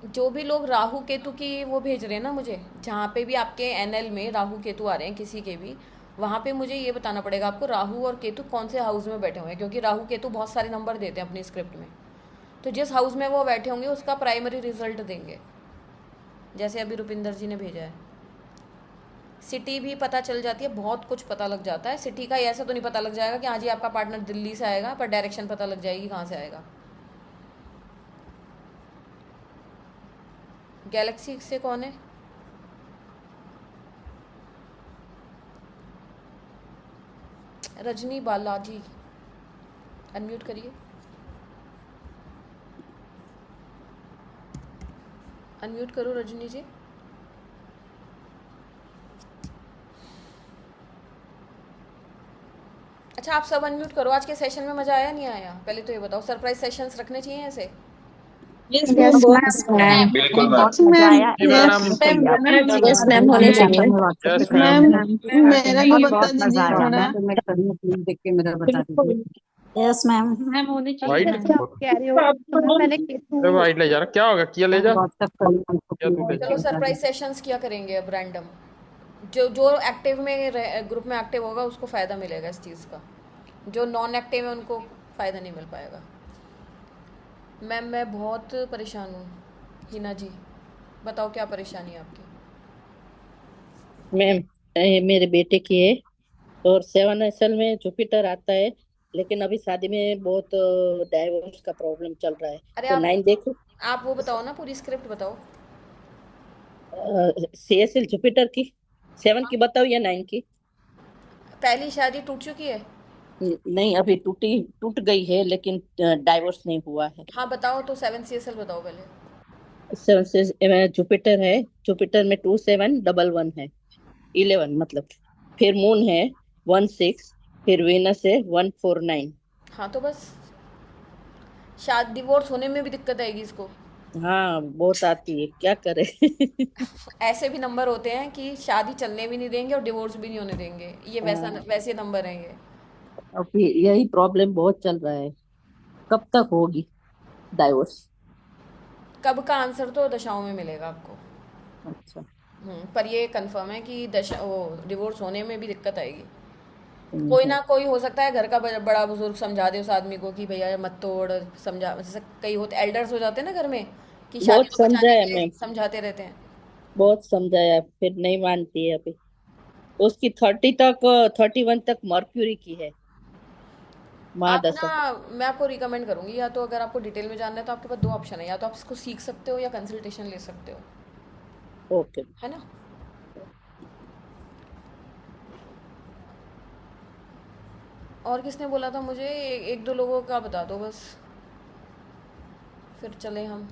जो भी लोग राहु केतु की वो भेज रहे हैं ना मुझे, जहाँ पे भी आपके NL में राहु केतु आ रहे हैं किसी के भी, वहाँ पे मुझे ये बताना पड़ेगा आपको राहु और केतु कौन से हाउस में बैठे हुए हैं, क्योंकि राहु केतु बहुत सारे नंबर देते हैं अपनी स्क्रिप्ट में। तो जिस हाउस में वो बैठे होंगे उसका प्राइमरी रिजल्ट देंगे, जैसे अभी रुपिंदर जी ने भेजा है। सिटी भी पता चल जाती है, बहुत कुछ पता लग जाता है। सिटी का ऐसा तो नहीं पता लग जाएगा कि हाँ जी आपका पार्टनर दिल्ली से आएगा, पर डायरेक्शन पता लग जाएगी कहाँ से आएगा। गैलेक्सी से कौन है? रजनी बालाजी, अनम्यूट करिए, अनम्यूट करो रजनी जी। अच्छा आप सब अनम्यूट करो। आज के सेशन में मजा आया नहीं आया, पहले तो ये बताओ। सरप्राइज सेशंस रखने चाहिए ऐसे?
यस मैम,
बिल्कुल
बहुत
मैम।
मजा आया। यस मैम, होने चाहिए।
Yes ma'am.
मेरा भी बता
बहुत मजा
दीजिए
आया
थोड़ा।
मैम, तो मैं करूँ प्लीज देख के मेरा बता दीजिए।
Yes ma'am.
मैम होने
वाइट
चाहिए
जैसे आप कह रहे हो ना, मैंने
अरे
केतु
वाइट ले जा रहा, क्या होगा, किया ले जा, किया तू ले
चलो
जा।
सरप्राइज सेशंस क्या करेंगे अब रैंडम। जो जो एक्टिव में ग्रुप में एक्टिव होगा उसको फ़ायदा मिलेगा इस चीज़ का, जो नॉन एक्टिव है उनको फ़ायदा नहीं मिल पाएगा। मैम मैं बहुत परेशान हूँ। हिना जी बताओ क्या परेशानी है आपकी।
मैम मेरे बेटे की है, और 7 SL में जुपिटर आता है, लेकिन अभी शादी में बहुत डाइवोर्स का प्रॉब्लम चल रहा है,
अरे
तो 9 देखो।
आप वो बताओ ना, पूरी स्क्रिप्ट बताओ।
CSL जुपिटर की 7 की बताओ या 9 की?
पहली शादी टूट चुकी है?
नहीं, अभी टूट गई है, लेकिन डाइवोर्स नहीं हुआ है।
हाँ बताओ तो 7 CSL बताओ पहले।
7 से जुपिटर है, जुपिटर में 2711 है, 11 मतलब। फिर मून है 16, फिर वीनस है 149।
हाँ तो बस शादी डिवोर्स होने में भी दिक्कत आएगी इसको।
हाँ बहुत आती है, क्या करे।
ऐसे भी नंबर होते हैं कि शादी चलने भी नहीं देंगे और डिवोर्स भी नहीं होने देंगे, ये वैसे नंबर हैं ये।
अभी यही प्रॉब्लम बहुत चल रहा है, कब तक होगी डाइवोर्स?
कब का आंसर तो दशाओं में मिलेगा आपको।
अच्छा।
पर ये कंफर्म है कि वो डिवोर्स होने में भी दिक्कत आएगी। कोई ना कोई हो सकता है घर का बड़ा बुजुर्ग समझा दे उस आदमी को कि भैया मत तोड़, समझा, जैसे कई होते एल्डर्स हो जाते हैं ना घर में कि शादी
बहुत
को बचाने
समझाया
के लिए
मैम,
समझाते रहते हैं।
बहुत समझाया, फिर नहीं मानती है अभी। उसकी 31 तक मर्क्यूरी की है
आप
महादशा।
ना, मैं आपको रिकमेंड करूंगी, या तो अगर आपको डिटेल में जानना है तो आपके पास 2 ऑप्शन है, या तो आप इसको सीख सकते हो या कंसल्टेशन ले सकते हो,
ओके।
है ना। और किसने बोला था मुझे, एक दो लोगों का बता दो बस, फिर चले हम।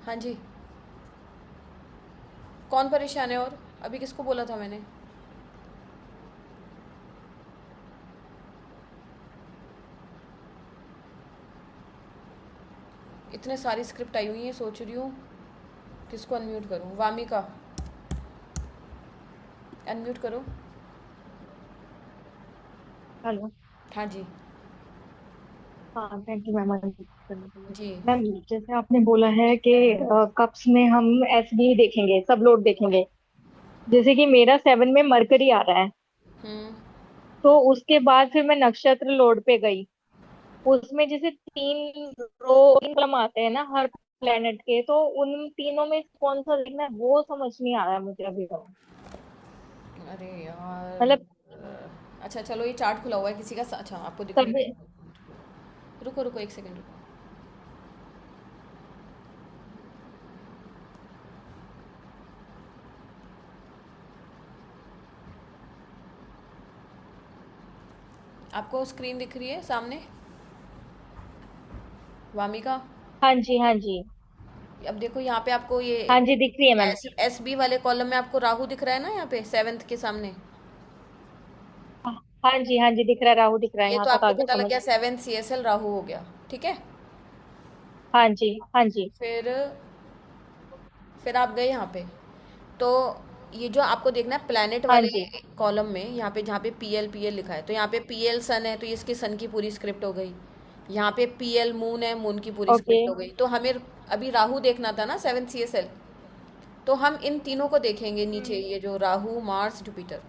हाँ जी, कौन परेशान है? और अभी किसको बोला था मैंने? इतने सारी स्क्रिप्ट आई हुई है, सोच रही हूँ किसको अनम्यूट करूँ। वामिका अनम्यूट करो।
हेलो।
हाँ जी।
हाँ थैंक यू मैम अनम्यूट करने के लिए।
जी
मैम जैसे आपने बोला है कि कप्स में हम एसबी देखेंगे, सब लोड देखेंगे। जैसे कि मेरा 7 में मरकरी आ रहा है, तो उसके बाद फिर मैं नक्षत्र लोड पे गई। उसमें जैसे 3 कॉलम आते हैं ना हर प्लेनेट के, तो उन तीनों में कौन सा देखना है वो समझ नहीं आ रहा है मुझे अभी तो।
अरे यार,
मतलब
अच्छा चलो ये चार्ट खुला हुआ है किसी का, अच्छा आपको दिख रहा
सभी।
है। रुको रुको 1 सेकंड रुको। आपको स्क्रीन दिख रही है सामने वामिका?
हाँ जी हाँ जी।
अब देखो यहाँ पे आपको ये
हाँ जी दिख रही है मैम।
एस बी वाले कॉलम में आपको राहु दिख रहा है ना, यहाँ पे 7th के सामने।
हाँ जी दिख रहा है, राहु दिख रहा है,
ये
यहाँ
तो
तक आ
आपको
गया
पता लग
समझ।
गया 7 CSL राहु हो गया, ठीक है।
हाँ जी हाँ जी।
फिर आप गए यहाँ पे, तो ये जो आपको देखना है प्लैनेट
हाँ
वाले
जी
कॉलम में, यहाँ पे जहाँ पे PL लिखा है, तो यहाँ पे PL सन है, तो ये इसकी सन की पूरी स्क्रिप्ट हो गई। यहाँ पे PL मून है, मून की पूरी
ओके।
स्क्रिप्ट हो गई। तो हमें अभी राहु देखना था ना 7 CSL, तो हम इन तीनों को देखेंगे नीचे, ये जो राहु मार्स जुपिटर।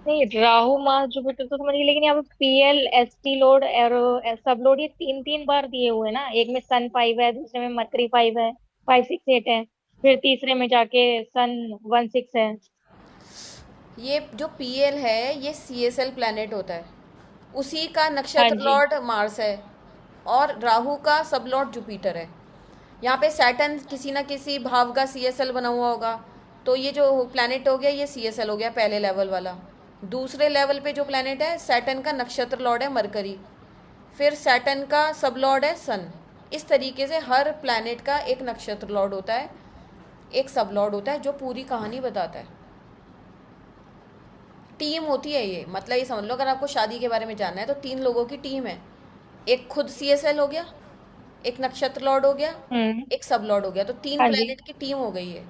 नहीं राहु मार्स जुपिटर तो समझ गई, लेकिन यहाँ पे PL ST लोड और सब लोड ये 3 3 बार दिए हुए हैं ना। एक में सन 5 है, दूसरे में मरकरी 5 है, 5 6 8 है, फिर तीसरे में जाके सन 1 6 है।
ये जो PL है ये CSL प्लैनेट होता है, उसी का
हाँ
नक्षत्र
जी
लॉर्ड मार्स है, और राहु का सब लॉर्ड जुपिटर है। यहाँ पे सैटर्न किसी ना किसी भाव का CSL बना हुआ होगा, तो ये जो प्लैनेट हो गया ये CSL हो गया पहले लेवल वाला। दूसरे लेवल पे जो प्लैनेट है, सैटर्न का नक्षत्र लॉर्ड है मरकरी, फिर सैटर्न का सब लॉर्ड है सन। इस तरीके से हर प्लैनेट का एक नक्षत्र लॉर्ड होता है, एक सब लॉर्ड होता है, जो पूरी कहानी बताता है। टीम होती है ये, मतलब ये समझ लो अगर आपको शादी के बारे में जानना है तो 3 लोगों की टीम है। एक खुद CSL हो गया, एक नक्षत्र लॉर्ड हो गया, एक सब लॉर्ड हो गया, तो 3
हाँ जी
प्लेनेट की टीम हो गई है।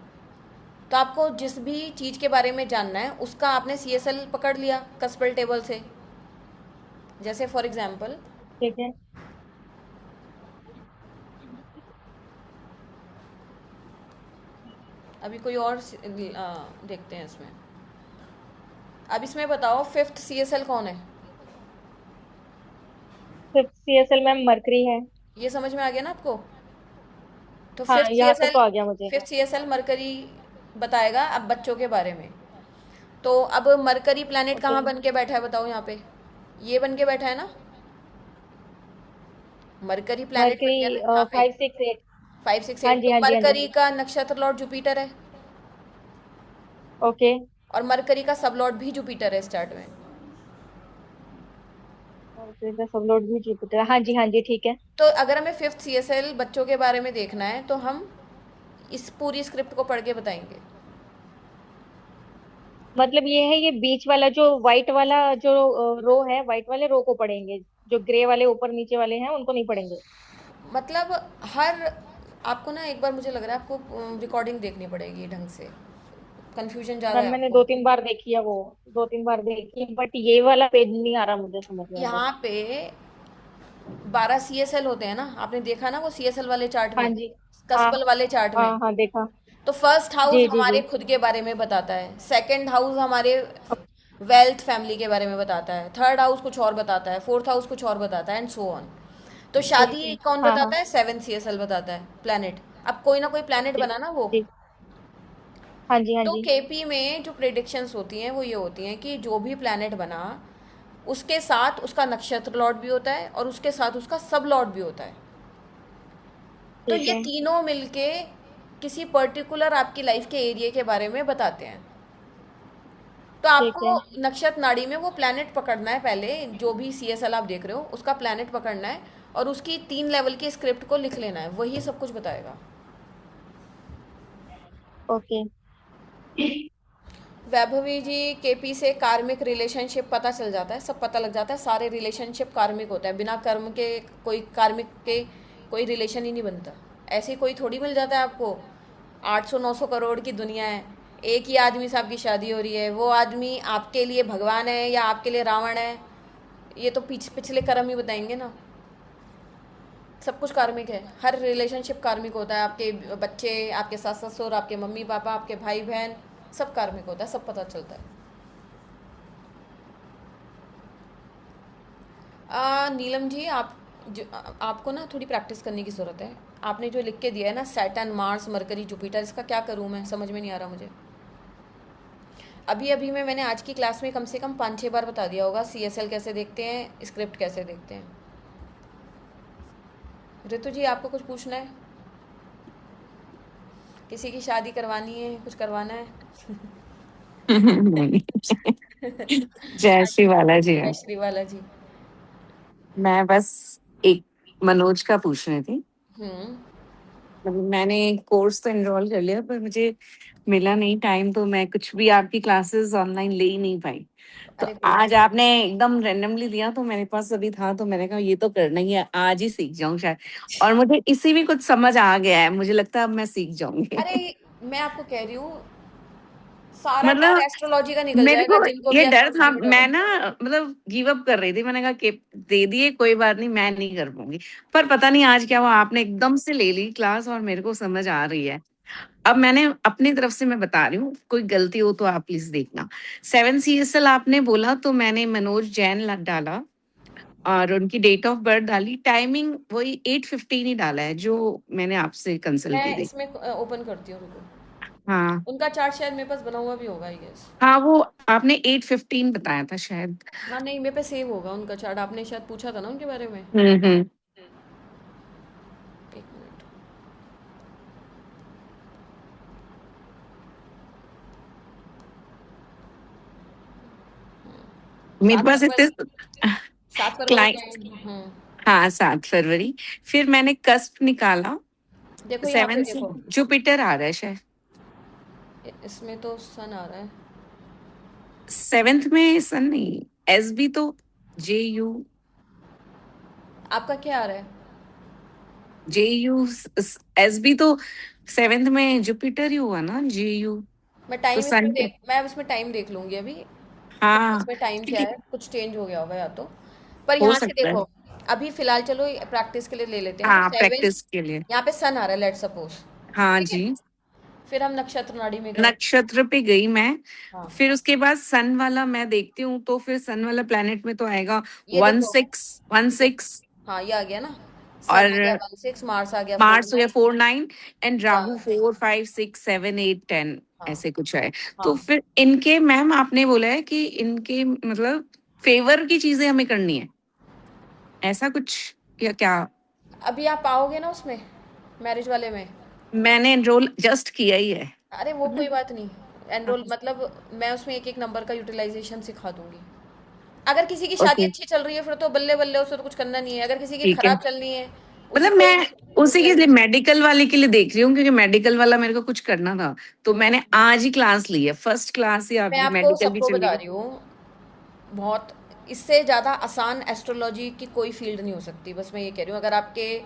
तो आपको जिस भी चीज के बारे में जानना है उसका आपने CSL पकड़ लिया कस्पल टेबल से। जैसे फॉर एग्जाम्पल
ठीक है।
अभी कोई और देखते हैं इसमें। अब इसमें बताओ 5th CSL कौन है?
5th CSL मैम मरकरी है।
ये समझ में आ गया ना आपको? तो
हाँ,
5th
यहाँ तक
CSL
तो आ गया मुझे।
5th CSL मरकरी बताएगा अब बच्चों के बारे में। तो अब मरकरी प्लैनेट कहाँ बन के बैठा है बताओ? यहाँ पे ये बन के बैठा है ना, मरकरी प्लैनेट बन गया
मरकरी
ना यहाँ पे
568।
568।
हाँ जी
तो
हाँ जी हाँ
मरकरी
जी।
का नक्षत्र लॉर्ड जुपिटर है,
ओके।
और मरकरी का सब लॉर्ड भी जुपिटर है स्टार्ट में।
सब लोड भी जुपिटर। हाँ जी हाँ जी ठीक है।
तो अगर हमें 5th CSL बच्चों के बारे में देखना है तो हम इस पूरी स्क्रिप्ट को पढ़ के बताएंगे।
मतलब ये है, ये बीच वाला जो व्हाइट वाला जो रो है, व्हाइट वाले रो को पढ़ेंगे, जो ग्रे वाले ऊपर नीचे वाले हैं उनको नहीं पढ़ेंगे।
मतलब हर आपको ना एक बार मुझे लग रहा है आपको रिकॉर्डिंग देखनी पड़ेगी ढंग से, कंफ्यूजन ज़्यादा
मैम
है
मैंने
आपको।
2-3 बार देखी है वो, 2-3 बार देखी है, बट ये वाला पेज नहीं आ रहा मुझे समझ में अभी।
यहाँ पे 12 CSL होते हैं ना, आपने देखा ना वो CSL वाले चार्ट
हाँ
में,
जी। हाँ
कस्पल वाले चार्ट में।
हाँ हाँ देखा।
तो फर्स्ट हाउस
जी जी
हमारे
जी।
खुद के बारे में बताता है, सेकंड हाउस हमारे वेल्थ फैमिली के बारे में बताता है, थर्ड हाउस कुछ और बताता है, फोर्थ हाउस कुछ और बताता है, एंड सो ऑन। तो
ठीक
शादी
है।
कौन
हाँ हाँ
बताता है? 7th CSL बताता है, प्लैनेट। अब कोई ना कोई प्लैनेट
जी
बना ना वो।
जी। हाँ जी हाँ
तो
जी।
KP में जो प्रेडिक्शंस होती हैं वो ये होती हैं कि जो भी प्लैनेट बना उसके साथ उसका नक्षत्र लॉर्ड भी होता है और उसके साथ उसका सब लॉर्ड भी होता है। तो
ठीक
ये
है।
तीनों मिलके किसी पर्टिकुलर आपकी लाइफ के एरिया के बारे में बताते हैं। तो
ठीक है।
आपको नक्षत्र नाड़ी में वो प्लैनेट पकड़ना है पहले, जो भी CSL आप देख रहे हो उसका प्लैनेट पकड़ना है और उसकी 3 लेवल की स्क्रिप्ट को लिख लेना है, वही सब कुछ बताएगा।
ओके।
वैभवी जी KP से कार्मिक रिलेशनशिप पता चल जाता है, सब पता लग जाता है, सारे रिलेशनशिप कार्मिक होते हैं, बिना कर्म के कोई कार्मिक के कोई रिलेशन ही नहीं बनता। ऐसे ही कोई थोड़ी मिल जाता है आपको। 800-900 करोड़ की दुनिया है, एक ही आदमी से आपकी शादी हो रही है, वो आदमी आपके लिए भगवान है या आपके लिए रावण है, ये तो पिछले कर्म ही बताएंगे ना। सब कुछ कार्मिक है, हर रिलेशनशिप कार्मिक होता है। आपके बच्चे, आपके सास ससुर, आपके मम्मी पापा, आपके भाई बहन, सब कार्मिक होता है, सब पता चलता है। नीलम जी आपको ना थोड़ी प्रैक्टिस करने की ज़रूरत है। आपने जो लिख के दिया है ना, सैटर्न, मार्स, मरकरी, जुपिटर, इसका क्या करूँ मैं, समझ में नहीं आ रहा मुझे। अभी अभी मैंने आज की क्लास में कम से कम 5-6 बार बता दिया होगा CSL कैसे देखते हैं, स्क्रिप्ट कैसे देखते हैं। ऋतु जी आपको कुछ पूछना है? किसी की शादी करवानी है, कुछ करवाना है?
नहीं। जय श्री वाला जी।
जय श्री वाला जी।
मैं बस एक मनोज का पूछ रही थी। मैंने कोर्स तो एनरोल कर लिया पर मुझे मिला नहीं टाइम, तो मैं कुछ भी आपकी क्लासेस ऑनलाइन ले ही नहीं पाई। तो आज आपने एकदम रैंडमली दिया तो मेरे पास अभी था, तो मैंने कहा ये तो करना ही है, आज ही सीख जाऊं शायद। और मुझे इसी में कुछ समझ आ गया है, मुझे लगता है अब मैं सीख जाऊंगी।
अरे मैं आपको कह रही हूँ सारा डर
मतलब
एस्ट्रोलॉजी का निकल
मेरे
जाएगा,
को
जिनको
ये
भी
डर था,
एस्ट्रोलॉजी में डर
मैं
है।
ना मतलब गिव अप कर रही थी, मैंने कहा कि दे दिए कोई बात नहीं, मैं नहीं कर पाऊंगी। पर पता नहीं आज क्या हुआ, आपने एकदम से ले ली क्लास और मेरे को समझ आ रही है। अब मैंने अपनी तरफ से मैं बता रही हूँ, कोई गलती हो तो आप प्लीज देखना। 7 CSL आपने बोला तो मैंने मनोज जैन डाला और उनकी डेट ऑफ बर्थ डाली, टाइमिंग वही 8:15 ही डाला है जो मैंने आपसे कंसल्ट की
मैं
थी।
इसमें ओपन करती हूँ, रुको।
हाँ
उनका चार्ट शायद मेरे पास बना हुआ भी होगा, आई गेस।
हाँ, वो आपने 8:15 बताया था शायद।
हाँ नहीं, मेरे पे सेव होगा उनका चार्ट, आपने शायद पूछा था ना उनके बारे में।
हम्म।
एक मिनट।
मेरे पास इतने
7 फरवरी
क्लाइंट। हाँ 7 फरवरी। फिर मैंने कस्प निकाला,
देखो यहाँ पे
7 से
देखो,
जुपिटर आ रहा है शायद।
इसमें तो सन आ रहा है।
7th में सन नहीं, SB तो JU।
आपका क्या आ रहा है?
JU SB तो 7th में जुपिटर ही हुआ ना, JU
मैं
तो
टाइम
सन
इसमें मैं उसमें टाइम देख लूंगी अभी,
हाँ
इसमें टाइम क्या
क्योंकि
है, कुछ चेंज हो गया होगा या तो। पर
हो
यहाँ से
सकता है।
देखो, अभी फिलहाल चलो प्रैक्टिस के लिए ले लेते हैं
हाँ
7,
प्रैक्टिस के लिए।
यहाँ पे सन आ रहा है, लेट सपोज,
हाँ
ठीक है।
जी,
फिर हम नक्षत्र नाड़ी में गए।
नक्षत्र पे गई मैं,
हाँ
फिर उसके बाद सन वाला मैं देखती हूँ, तो फिर सन वाला प्लेनेट में तो आएगा
ये देखो
16
हाँ ये आ गया ना, सन
और
आ गया 16, मार्स आ गया
मार्स हो
49,
गया 49 एंड राहु
हाँ
4 5 6 7 8 10
हाँ
ऐसे कुछ है। तो
हाँ।
फिर इनके मैम आपने बोला है कि इनके मतलब फेवर की चीजें हमें करनी है, ऐसा कुछ या क्या?
अभी आप आओगे ना उसमें, मैरिज वाले में।
मैंने एनरोल जस्ट किया ही है।
अरे वो कोई बात नहीं, एनरोल मतलब मैं उसमें एक एक नंबर का यूटिलाइजेशन सिखा दूंगी। अगर किसी की शादी
ओके
अच्छी चल रही है फिर तो बल्ले बल्ले, उससे तो कुछ करना नहीं है। अगर किसी की
ठीक है,
खराब चलनी है, उसी
मतलब
को
मैं उसी के लिए
यूटिलाइजेशन।
मेडिकल वाले के लिए देख रही हूँ, क्योंकि मेडिकल वाला मेरे को कुछ करना था, तो मैंने आज ही क्लास ली है, फर्स्ट क्लास ही
मैं
आपकी
आपको
मेडिकल की
सबको
चल रही
बता
है।
रही हूँ, बहुत इससे ज़्यादा आसान एस्ट्रोलॉजी की कोई फील्ड नहीं हो सकती। बस मैं ये कह रही हूँ, अगर आपके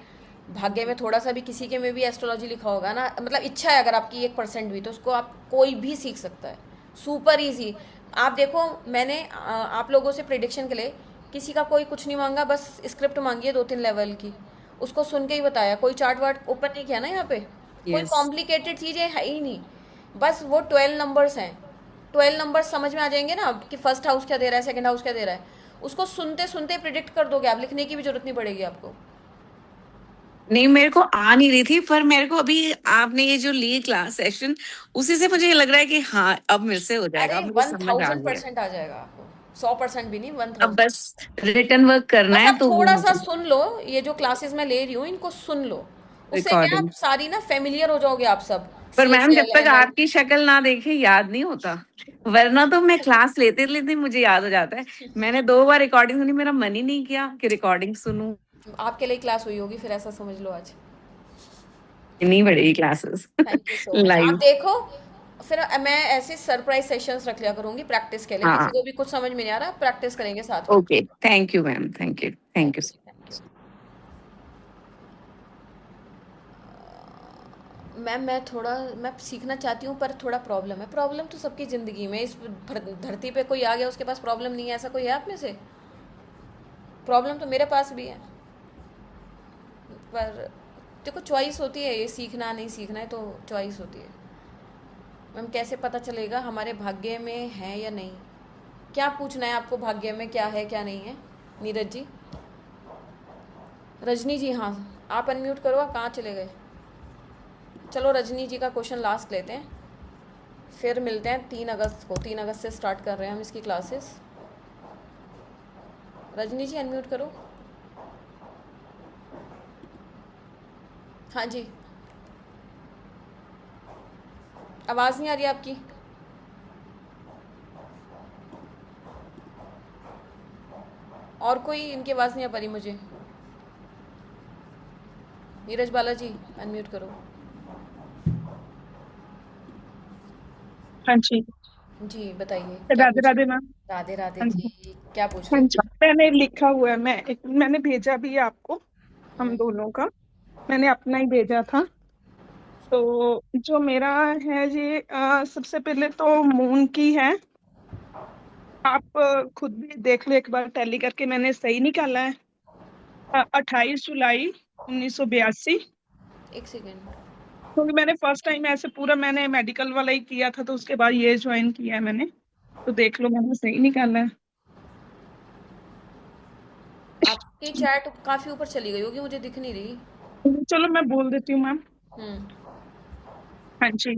भाग्य में थोड़ा सा भी किसी के में भी एस्ट्रोलॉजी लिखा होगा ना, मतलब इच्छा है अगर आपकी 1% भी, तो उसको आप कोई भी सीख सकता है, सुपर इजी। आप देखो, मैंने आप लोगों से प्रिडिक्शन के लिए किसी का कोई कुछ नहीं मांगा, बस स्क्रिप्ट मांगी है 2-3 लेवल की, उसको सुन के ही बताया। कोई चार्ट वार्ट ओपन नहीं किया ना यहाँ पे, कोई
यस
कॉम्प्लिकेटेड चीज़ें है ही नहीं। बस वो 12 नंबर्स हैं, 12 नंबर्स समझ में आ जाएंगे ना कि फर्स्ट हाउस क्या दे रहा है, सेकंड हाउस क्या दे रहा है, उसको सुनते सुनते प्रिडिक्ट कर दोगे आप, लिखने की भी जरूरत नहीं पड़ेगी आपको।
नहीं, मेरे को आ नहीं रही थी, पर मेरे को अभी आपने ये जो ली क्लास सेशन, उसी से मुझे लग रहा है कि हाँ अब मेरे से हो जाएगा,
अरे
अब मुझे समझ आ गया।
1000% आ जाएगा आपको, 100% भी नहीं,
अब
1000।
बस रिटर्न वर्क करना
बस
है,
आप
तो वो
थोड़ा सा
मुझे
सुन लो, ये जो क्लासेस मैं ले रही हूँ इनको सुन लो, उससे क्या है,
रिकॉर्डिंग।
आप सारी ना फेमिलियर हो जाओगे आप सब।
पर मैम जब
CSL
तक
NL।
आपकी शक्ल ना देखे याद नहीं होता, वरना तो मैं क्लास लेते लेते मुझे याद हो जाता है। मैंने 2 बार रिकॉर्डिंग सुनी, मेरा मन ही नहीं किया कि रिकॉर्डिंग सुनूं।
आपके लिए क्लास हुई होगी फिर, ऐसा समझ लो आज।
नहीं बढ़ेगी classes
thank you so much. आप
लाइव।
देखो, फिर मैं ऐसे सरप्राइज सेशंस रख लिया करूंगी प्रैक्टिस के लिए, किसी
हाँ
को भी कुछ समझ में नहीं आ रहा, प्रैक्टिस करेंगे साथ में।
Okay, thank you ma'am, thank you,
thank
thank you.
You thank you. Ma'am मैं सीखना चाहती हूँ, पर थोड़ा प्रॉब्लम है। प्रॉब्लम तो सबकी ज़िंदगी में, इस धरती पे कोई आ गया उसके पास प्रॉब्लम नहीं है, ऐसा कोई है आप में से? प्रॉब्लम तो मेरे पास भी है, पर देखो चॉइस होती है, ये सीखना नहीं सीखना है तो चॉइस होती है। मैम कैसे पता चलेगा हमारे भाग्य में है या नहीं? क्या पूछना है आपको, भाग्य में क्या है क्या नहीं है नीरज जी? रजनी जी, हाँ आप अनम्यूट करो, आप कहाँ चले गए? चलो रजनी जी का क्वेश्चन लास्ट लेते हैं, फिर मिलते हैं 3 अगस्त को। 3 अगस्त से स्टार्ट कर रहे हैं हम इसकी क्लासेस। रजनी जी अनम्यूट करो। हाँ जी, आवाज़ नहीं आ रही आपकी। और कोई, इनकी आवाज़ नहीं आ पा रही मुझे। नीरज बालाजी अनम्यूट करो।
हाँ जी,
जी बताइए, क्या
राधे
पूछ?
राधे मैम।
राधे राधे
हाँ जी,
जी, क्या पूछ
हाँ
रहे
जी,
थे?
मैंने लिखा हुआ है, मैंने भेजा भी है आपको, हम दोनों का, मैंने अपना ही भेजा था। तो जो मेरा है ये सबसे पहले तो मून की है। आप खुद भी देख लो एक बार टैली करके, मैंने सही निकाला है। 28 जुलाई 1982।
एक सेकेंड।
क्योंकि मैंने फर्स्ट टाइम ऐसे पूरा मैंने मेडिकल वाला ही किया था, तो उसके बाद ये ज्वाइन किया है मैंने, तो देख लो मैंने सही निकाला है।
आपकी चैट काफ़ी ऊपर चली गई होगी, मुझे दिख नहीं रही।
चलो मैं बोल देती हूँ मैम। हाँ जी,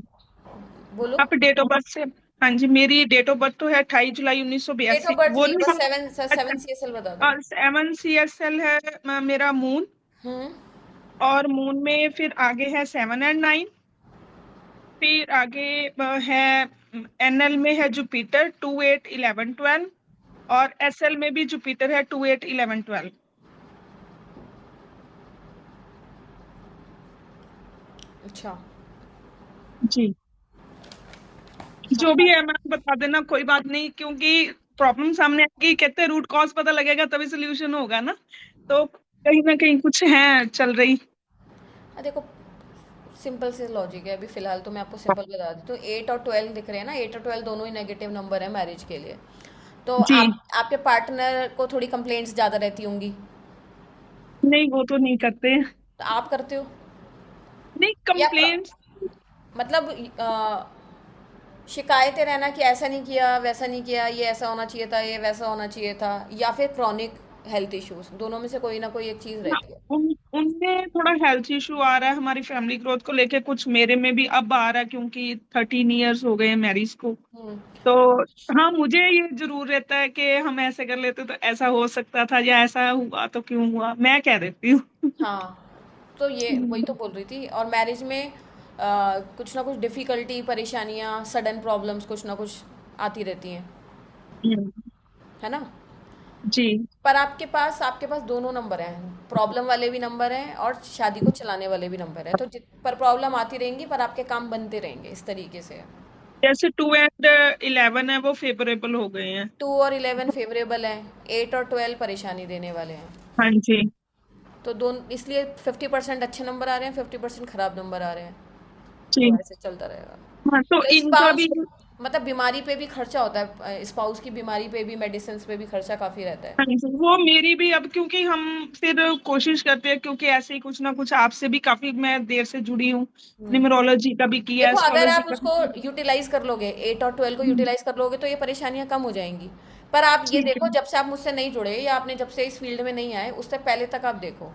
बोलो।
आप डेट ऑफ बर्थ से, हाँ जी मेरी डेट ऑफ बर्थ तो है 28 जुलाई
डेट ऑफ
1982।
बर्थ
वो
नहीं,
नहीं
बस 7 CSL बता दो।
7 CSL है मेरा मून, और मून में फिर आगे है 7 और 9, फिर आगे है NL में है जुपिटर 2 8 11 12, और SL में भी जुपिटर है 2 8 11 12।
अच्छा
जी, जो भी है मैम बता देना, कोई बात नहीं, क्योंकि प्रॉब्लम सामने आएगी, कहते हैं रूट कॉज पता लगेगा तभी सोल्यूशन होगा ना, तो कहीं ना कहीं कुछ है चल रही।
देखो सिंपल से लॉजिक है, अभी फिलहाल तो मैं आपको सिंपल बता दी, तो 8 और 12 दिख रहे हैं ना, 8 और 12 दोनों ही नेगेटिव नंबर है मैरिज के लिए। तो
जी
आपके पार्टनर को थोड़ी कंप्लेंट्स ज्यादा रहती होंगी,
नहीं, वो तो नहीं करते।
तो आप करते हो
नहीं,
या
कंप्लेंट्स।
मतलब शिकायतें रहना कि ऐसा नहीं किया, वैसा नहीं किया, ये ऐसा होना चाहिए था, ये वैसा होना चाहिए था, या फिर क्रॉनिक हेल्थ इश्यूज, दोनों में से कोई ना कोई एक चीज रहती है।
उनमें थोड़ा हेल्थ इशू आ रहा है हमारी फैमिली ग्रोथ को लेके, कुछ मेरे में भी अब आ रहा है क्योंकि 13 ईयर्स हो गए हैं मैरिज को। तो हाँ, मुझे ये जरूर रहता है कि हम ऐसे कर लेते तो ऐसा हो सकता था, या ऐसा हुआ तो क्यों हुआ, मैं कह देती हूँ।
हाँ, तो ये वही तो बोल रही थी। और मैरिज में कुछ ना कुछ डिफिकल्टी, परेशानियाँ, सडन प्रॉब्लम्स कुछ ना कुछ आती रहती हैं, है ना।
जी
पर आपके पास दोनों नंबर हैं, प्रॉब्लम वाले भी नंबर हैं और शादी को चलाने वाले भी नंबर हैं, तो पर प्रॉब्लम आती रहेंगी पर आपके काम बनते रहेंगे, इस तरीके से है।
जैसे 2 और 11 है वो फेवरेबल हो गए हैं।
2 और 11 फेवरेबल हैं, 8 और 12 परेशानी देने वाले हैं।
हाँ जी
तो दोनों इसलिए 50% अच्छे नंबर आ रहे हैं, 50% खराब नंबर आ रहे हैं,
जी।
तो ऐसे चलता रहेगा।
हाँ, तो
तो
इनका
स्पाउस
भी।
मतलब बीमारी पे भी खर्चा होता है, स्पाउस की बीमारी पे भी, मेडिसिन पे भी खर्चा काफी रहता है।
हाँ जी, वो मेरी भी अब, क्योंकि हम फिर कोशिश करते हैं, क्योंकि ऐसे ही कुछ ना कुछ, आपसे भी काफी मैं देर से जुड़ी हूँ, न्यूमरोलॉजी का भी किया,
देखो अगर
एस्ट्रोलॉजी
आप
का
उसको
भी
यूटिलाइज कर लोगे, 8 और 12 को
किया।
यूटिलाइज कर लोगे, तो ये परेशानियां कम हो जाएंगी। पर आप ये
ठीक
देखो,
है।
जब से आप मुझसे नहीं जुड़े या आपने जब से इस फील्ड में नहीं आए, उससे पहले तक आप देखो,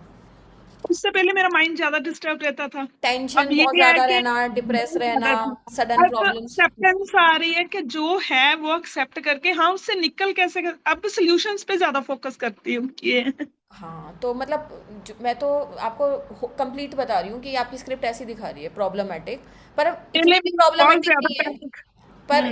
उससे पहले मेरा माइंड ज्यादा डिस्टर्ब रहता था। अब
टेंशन
ये
बहुत
है
ज्यादा
कि
रहना, डिप्रेस
बहुत
रहना,
ज्यादा थी।
सडन
अब
प्रॉब्लम्स।
एक्सेप्टेंस आ रही है कि जो है वो एक्सेप्ट करके, हाँ, उससे निकल कैसे अब सॉल्यूशंस पे ज्यादा फोकस करती हूँ कि
हाँ, तो मतलब मैं तो आपको कंप्लीट बता रही हूँ कि आपकी स्क्रिप्ट ऐसी दिखा रही है प्रॉब्लमैटिक, पर इतनी भी
बहुत
प्रॉब्लमैटिक
ज्यादा
नहीं है।
पैनिक।
पर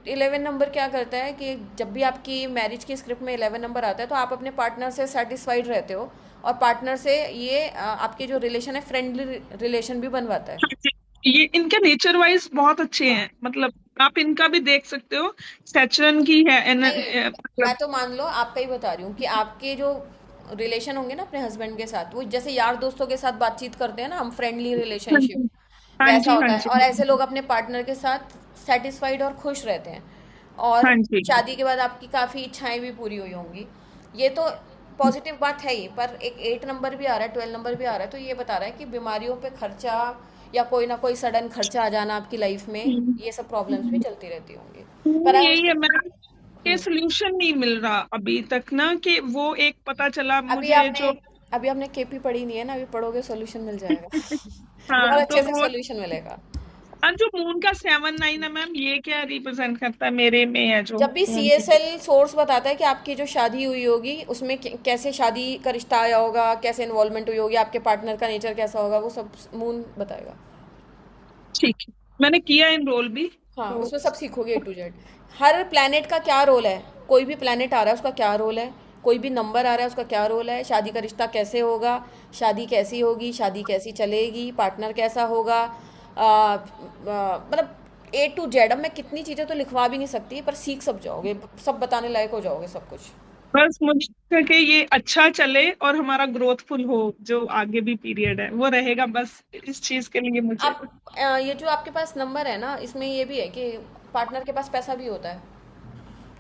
11 नंबर क्या करता है कि जब भी आपकी मैरिज की स्क्रिप्ट में 11 नंबर आता है, तो आप अपने पार्टनर से सेटिस्फाइड रहते हो, और पार्टनर से ये आपके जो रिलेशन है, फ्रेंडली रिलेशन भी बनवाता है।
ये इनके नेचर वाइज बहुत अच्छे हैं, मतलब आप इनका भी देख सकते हो, सैचुरन की है
नहीं, मैं
मतलब।
तो मान लो आपका ही बता रही हूँ कि आपके जो रिलेशन होंगे ना अपने हस्बैंड के साथ, वो जैसे यार दोस्तों के साथ बातचीत करते हैं ना हम, फ्रेंडली
हाँ
रिलेशनशिप,
जी हाँ
वैसा
जी हाँ
होता है।
जी
और ऐसे लोग अपने पार्टनर के साथ सेटिस्फाइड और खुश रहते हैं, और
हाँ जी।
शादी के बाद आपकी काफ़ी इच्छाएं भी पूरी हुई होंगी। ये तो पॉजिटिव बात है ही, पर एक 8 नंबर भी आ रहा है, 12 नंबर भी आ रहा है, तो ये बता रहा है कि बीमारियों पे खर्चा, या कोई ना कोई सडन खर्चा आ जाना आपकी लाइफ में, ये सब प्रॉब्लम्स भी चलती रहती होंगी। पर
यही है मैम, ये सोल्यूशन नहीं मिल रहा अभी तक ना, कि वो एक पता चला
अभी
मुझे
आपने
जो।
अभी आपने केपी पढ़ी नहीं है ना, अभी पढ़ोगे सोल्यूशन मिल जाएगा। बहुत
हाँ, तो
अच्छे से
वो
सोल्यूशन मिलेगा।
जो मून का 7 9 है मैम, ये क्या रिप्रेजेंट करता है, मेरे में है जो
जब भी
मून की।
सीएसएल सोर्स बताता है कि आपकी जो शादी हुई होगी उसमें कैसे शादी का रिश्ता आया होगा, कैसे इन्वॉल्वमेंट हुई होगी, आपके पार्टनर का नेचर कैसा होगा, वो सब मून बताएगा।
ठीक है, मैंने किया इनरोल भी।
हाँ,
तो
उसमें सब सीखोगे A to Z। Her planet का क्या रोल है, कोई भी प्लैनेट आ रहा है उसका क्या रोल है, कोई भी नंबर आ रहा है उसका क्या रोल है, शादी का रिश्ता कैसे होगा, शादी कैसी होगी, शादी कैसी चलेगी, पार्टनर कैसा होगा, मतलब A to Z। अब मैं कितनी चीज़ें तो लिखवा भी नहीं सकती, पर सीख सब जाओगे, सब बताने लायक हो जाओगे सब कुछ।
बस मुझे लगता है कि ये अच्छा चले और हमारा ग्रोथफुल हो, जो आगे भी पीरियड है वो रहेगा, बस इस चीज के लिए मुझे।
आप ये जो आपके पास नंबर है ना, इसमें ये भी है कि पार्टनर के पास पैसा भी होता है,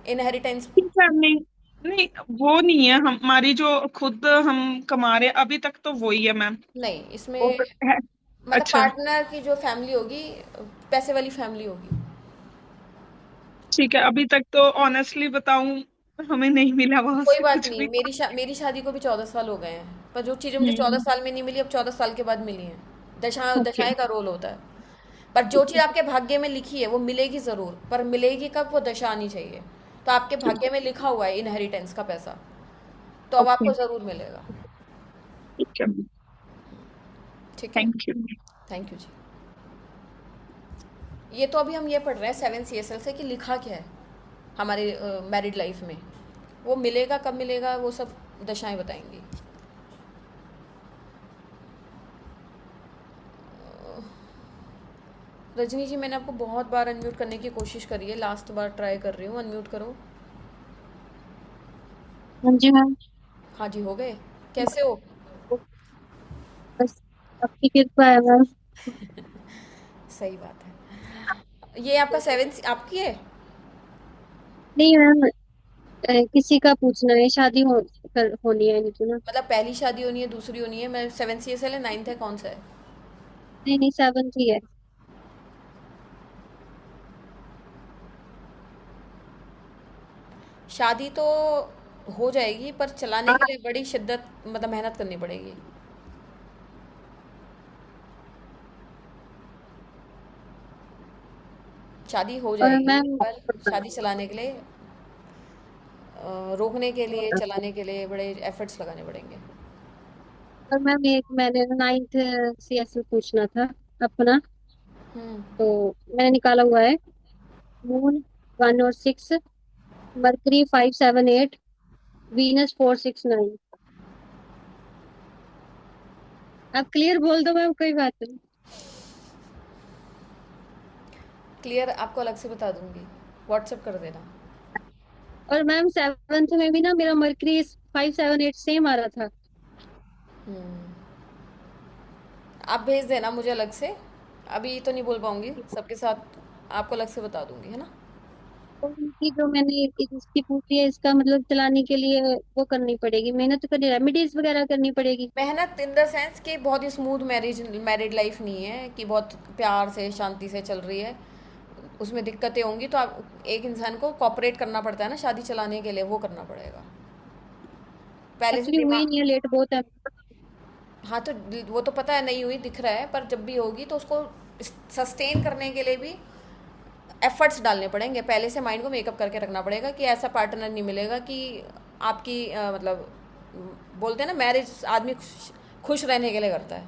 इनहेरिटेंस।
ठीक है, नहीं नहीं, वो नहीं है हमारी जो खुद हम कमा रहे हैं, अभी तक तो वही है मैम।
नहीं, इसमें
और है।
मतलब
अच्छा,
पार्टनर की जो फैमिली होगी, पैसे वाली फैमिली होगी।
ठीक है, अभी तक तो ऑनेस्टली बताऊं, हमें नहीं मिला वहां
कोई
से
बात
कुछ
नहीं,
भी।
मेरी शादी को भी 14 साल हो गए हैं, पर जो चीज़ें मुझे चौदह
हम्म।
साल में नहीं मिली, अब 14 साल के बाद मिली हैं।
ओके।
दशाएं का रोल होता है। पर जो चीज़ आपके भाग्य में लिखी है वो मिलेगी ज़रूर, पर मिलेगी कब, वो दशा आनी चाहिए। तो आपके भाग्य में लिखा हुआ है इनहेरिटेंस का पैसा, तो अब
ओके,
आपको ज़रूर मिलेगा।
ठीक है,
ठीक है,
थैंक यू।
थैंक यू जी। ये तो अभी हम ये पढ़ रहे हैं 7 CSL से कि लिखा क्या है हमारे मैरिड लाइफ में, वो मिलेगा कब मिलेगा वो सब दशाएं बताएंगी। रजनी जी, मैंने आपको बहुत बार अनम्यूट करने की कोशिश करी है, लास्ट बार ट्राई कर रही हूँ, अनम्यूट करो।
हाँ जी मैम।
हाँ जी, हो गए। कैसे हो?
बस
आपकी कृपा है मैम।
सही बात है। ये आपका 7 आपकी है?
नहीं मैम, किसी का पूछना है, होनी है इनकी ना।
मतलब पहली शादी होनी है, दूसरी होनी है। मैं 7 CSL है, 9th है, कौन सा है?
नहीं नहीं, 7th ही है।
शादी तो हो जाएगी, पर चलाने के लिए बड़ी शिद्दत मतलब मेहनत करनी पड़ेगी। शादी हो
और
जाएगी,
मैम,
पर शादी चलाने के लिए रोकने के लिए, चलाने के लिए बड़े एफर्ट्स लगाने पड़ेंगे।
और मैम एक मैंने 9th CSL पूछना था अपना,
हम्म।
तो मैंने निकाला हुआ है। मून 1 और 6, मरकरी 5 7 8, वीनस 4 6 9। आप क्लियर बोल दो मैम, कोई बात नहीं।
क्लियर आपको अलग से बता दूंगी, व्हाट्सएप कर देना।
और मैम 7th में भी ना मेरा मरकरी 5 7 8 सेम आ रहा था।
हम्म। आप भेज देना मुझे अलग से। अभी तो नहीं बोल पाऊंगी सबके साथ, आपको अलग से बता दूंगी, है ना?
तो इनकी जो मैंने इसकी पूछी है, इसका मतलब चलाने के लिए वो करनी पड़ेगी, मेहनत करनी, रेमेडीज वगैरह करनी पड़ेगी।
मेहनत इन द सेंस कि बहुत ही स्मूथ मैरिड लाइफ नहीं है कि बहुत प्यार से शांति से चल रही है। उसमें दिक्कतें होंगी, तो आप एक इंसान को कॉपरेट करना पड़ता है ना शादी चलाने के लिए, वो करना पड़ेगा पहले से
एक्चुअली हुई
दिमाग।
नहीं है, लेट बहुत है।
हाँ, तो वो तो पता है नहीं हुई, दिख रहा है, पर जब भी होगी तो उसको सस्टेन करने के लिए भी एफर्ट्स डालने पड़ेंगे। पहले से माइंड को मेकअप करके रखना पड़ेगा कि ऐसा पार्टनर नहीं मिलेगा कि आपकी मतलब बोलते हैं ना, मैरिज आदमी खुश रहने के लिए करता है।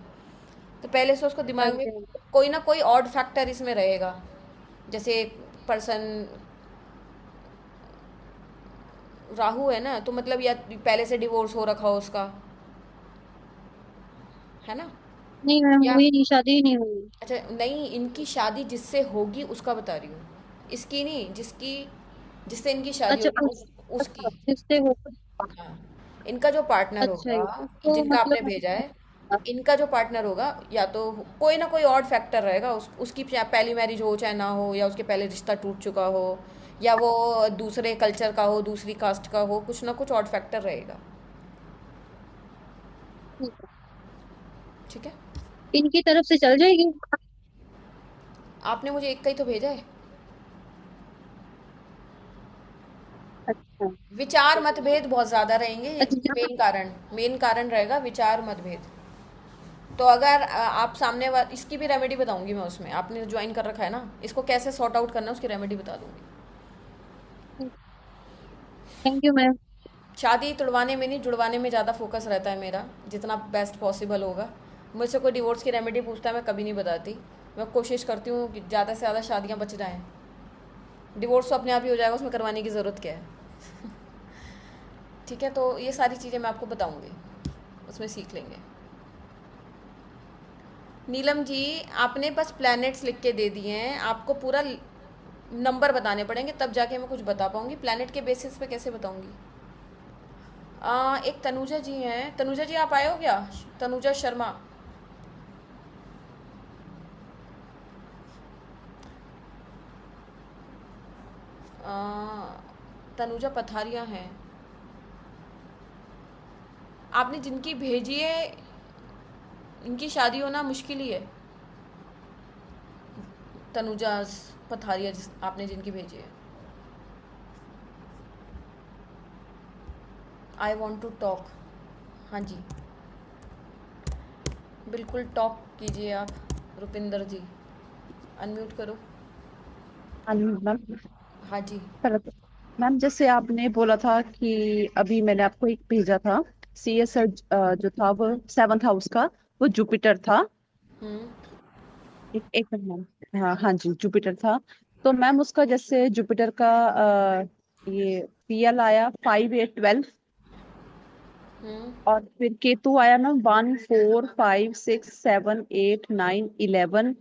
तो पहले से उसको
हाँ
दिमाग में
जी, हाँ जी।
कोई ना कोई ऑड फैक्टर इसमें रहेगा। जैसे एक पर्सन राहु है ना, तो मतलब या पहले से डिवोर्स हो रखा हो उसका, है ना?
नहीं मैम,
या
हुई नहीं, शादी ही नहीं हुई।
अच्छा, नहीं, इनकी शादी जिससे होगी उसका बता रही हूँ, इसकी नहीं, जिसकी जिससे इनकी शादी
अच्छा
होगी उसकी।
अच्छा, जिससे हो।
हाँ, इनका जो पार्टनर
अच्छा
होगा,
ही तो
जिनका आपने
मतलब।
भेजा है, इनका जो पार्टनर होगा, या तो कोई ना कोई और फैक्टर रहेगा। उसकी चाहे पहली मैरिज हो चाहे ना हो, या उसके पहले रिश्ता टूट चुका हो, या वो दूसरे कल्चर का हो, दूसरी कास्ट का हो, कुछ ना कुछ और फैक्टर रहेगा।
ठीक है।
ठीक है।
इनकी तरफ से चल जाएगी।
आपने मुझे एक का ही तो भेजा है।
अच्छा
विचार मतभेद बहुत ज्यादा रहेंगे,
अच्छा।
मेन कारण रहेगा विचार मतभेद। तो अगर आप सामने इसकी भी रेमेडी बताऊंगी मैं, उसमें आपने ज्वाइन कर रखा है ना, इसको कैसे सॉर्ट आउट करना है उसकी रेमेडी बता दूंगी।
Thank you ma'am.
शादी तुड़वाने में नहीं, जुड़वाने में ज़्यादा फोकस रहता है मेरा, जितना बेस्ट पॉसिबल होगा। मुझसे कोई डिवोर्स की रेमेडी पूछता है, मैं कभी नहीं बताती। मैं कोशिश करती हूँ कि ज़्यादा से ज़्यादा शादियाँ बच जाएँ। डिवोर्स तो अपने आप ही हो जाएगा, उसमें करवाने की ज़रूरत क्या है? ठीक है, तो ये सारी चीज़ें मैं आपको बताऊंगी, उसमें सीख लेंगे। नीलम जी, आपने बस प्लैनेट्स लिख के दे दिए हैं, आपको पूरा नंबर बताने पड़ेंगे, तब जाके मैं कुछ बता पाऊंगी। प्लैनेट के बेसिस पे कैसे बताऊंगी? एक तनुजा जी हैं। तनुजा जी आप आए हो क्या? तनुजा शर्मा। आ, तनुजा पथारिया हैं। आपने जिनकी भेजी है, इनकी शादी होना मुश्किल ही है। तनुजा पथारिया आपने जिनकी भेजी है। I want to talk. हाँ जी, बिल्कुल टॉक कीजिए आप। रुपिंदर जी, अनम्यूट करो।
मैम,
हाँ जी।
मैम जैसे आपने बोला था कि अभी मैंने आपको एक भेजा था, CSR जो था वो 7th हाउस का, वो जुपिटर था।
हम्म।
एक मिनट मैम, हाँ हाँ जी, जुपिटर था। तो मैम उसका जैसे जुपिटर का ये PL आया 5 8 12, और फिर केतु आया मैम 1 4 5 6 7 8 9 11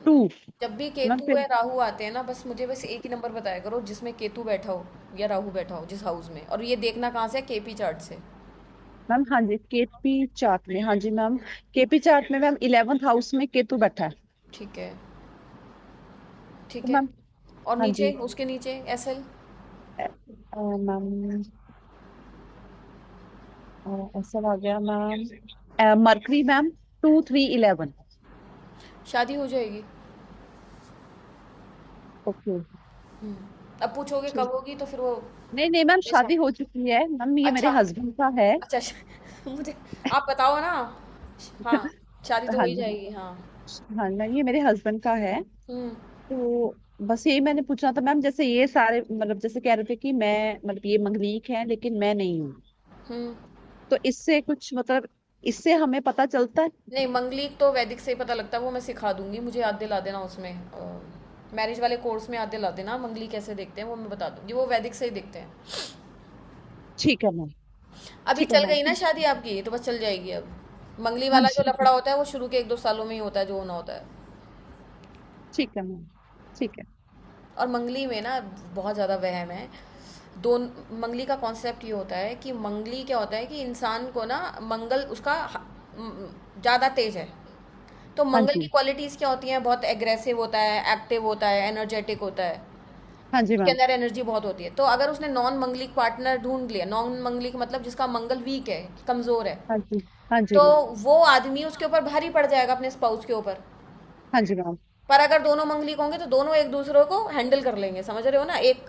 2।
जब भी
मैम
केतु
फिर
है राहु आते हैं ना, बस मुझे बस एक ही नंबर बताया करो जिसमें केतु बैठा हो या राहु बैठा हो, जिस हाउस में। और ये देखना कहाँ से है? KP चार्ट से।
मैम हाँ जी, केपी चार्ट में, हाँ जी मैम, केपी चार्ट में मैम 11th हाउस में केतु बैठा है।
ठीक है, ठीक
तो
है।
मैम
और
हाँ
नीचे,
जी
उसके नीचे एसएल।
मैम ऐसा आ गया मैम, मरकरी मैम 2 3 11।
शादी हो जाएगी।
ओके।
अब पूछोगे कब होगी तो फिर वो
नहीं नहीं मैम,
ऐसा।
शादी हो चुकी है मैम, ये मेरे
अच्छा,
हस्बैंड का है।
अच्छा। मुझे आप बताओ ना। हाँ, शादी तो हो
हाँ
ही
जी
जाएगी, हाँ।
हाँ मैम, ये मेरे हस्बैंड का है।
हम्म।
तो बस यही मैंने पूछना था मैम, जैसे ये सारे मतलब जैसे कह रहे थे कि मैं मतलब ये मंगलीक है लेकिन मैं नहीं हूँ,
हम्म।
तो इससे कुछ मतलब इससे हमें पता चलता है?
नहीं, मंगलीक तो वैदिक से ही पता लगता है, वो मैं सिखा दूंगी, मुझे याद दिला देना उसमें। मैरिज वाले कोर्स में याद दिला देना, मंगली कैसे देखते हैं वो मैं बता दूंगी, वो वैदिक से ही देखते हैं।
ठीक है मैम।
अभी
ठीक है
चल
मैम।
गई ना शादी आपकी, तो बस चल जाएगी अब। मंगली
हाँ
वाला जो
जी ठीक है।
लफड़ा होता है वो शुरू के 1 2 सालों में ही होता है, जो होना होता है।
ठीक है मैम। ठीक है।
और मंगली में ना बहुत ज़्यादा वहम है। दोन मंगली का कॉन्सेप्ट ये होता है कि मंगली क्या होता है कि इंसान को ना मंगल उसका ज़्यादा तेज है। तो
हाँ
मंगल की
जी।
क्वालिटीज़ क्या होती हैं? बहुत एग्रेसिव होता है, एक्टिव होता है, एनर्जेटिक होता है,
हाँ जी
उसके
मैम।
अंदर एनर्जी बहुत होती है। तो अगर उसने नॉन मंगलिक पार्टनर ढूंढ लिया, नॉन मंगलिक मतलब जिसका मंगल वीक है, कमज़ोर है,
हाँ जी। हाँ जी
तो
मैम।
वो आदमी उसके ऊपर भारी पड़ जाएगा, अपने स्पाउस के ऊपर।
हाँ जी मैम।
पर अगर दोनों मंगलिक होंगे तो दोनों एक दूसरे को हैंडल कर लेंगे, समझ रहे हो ना? एक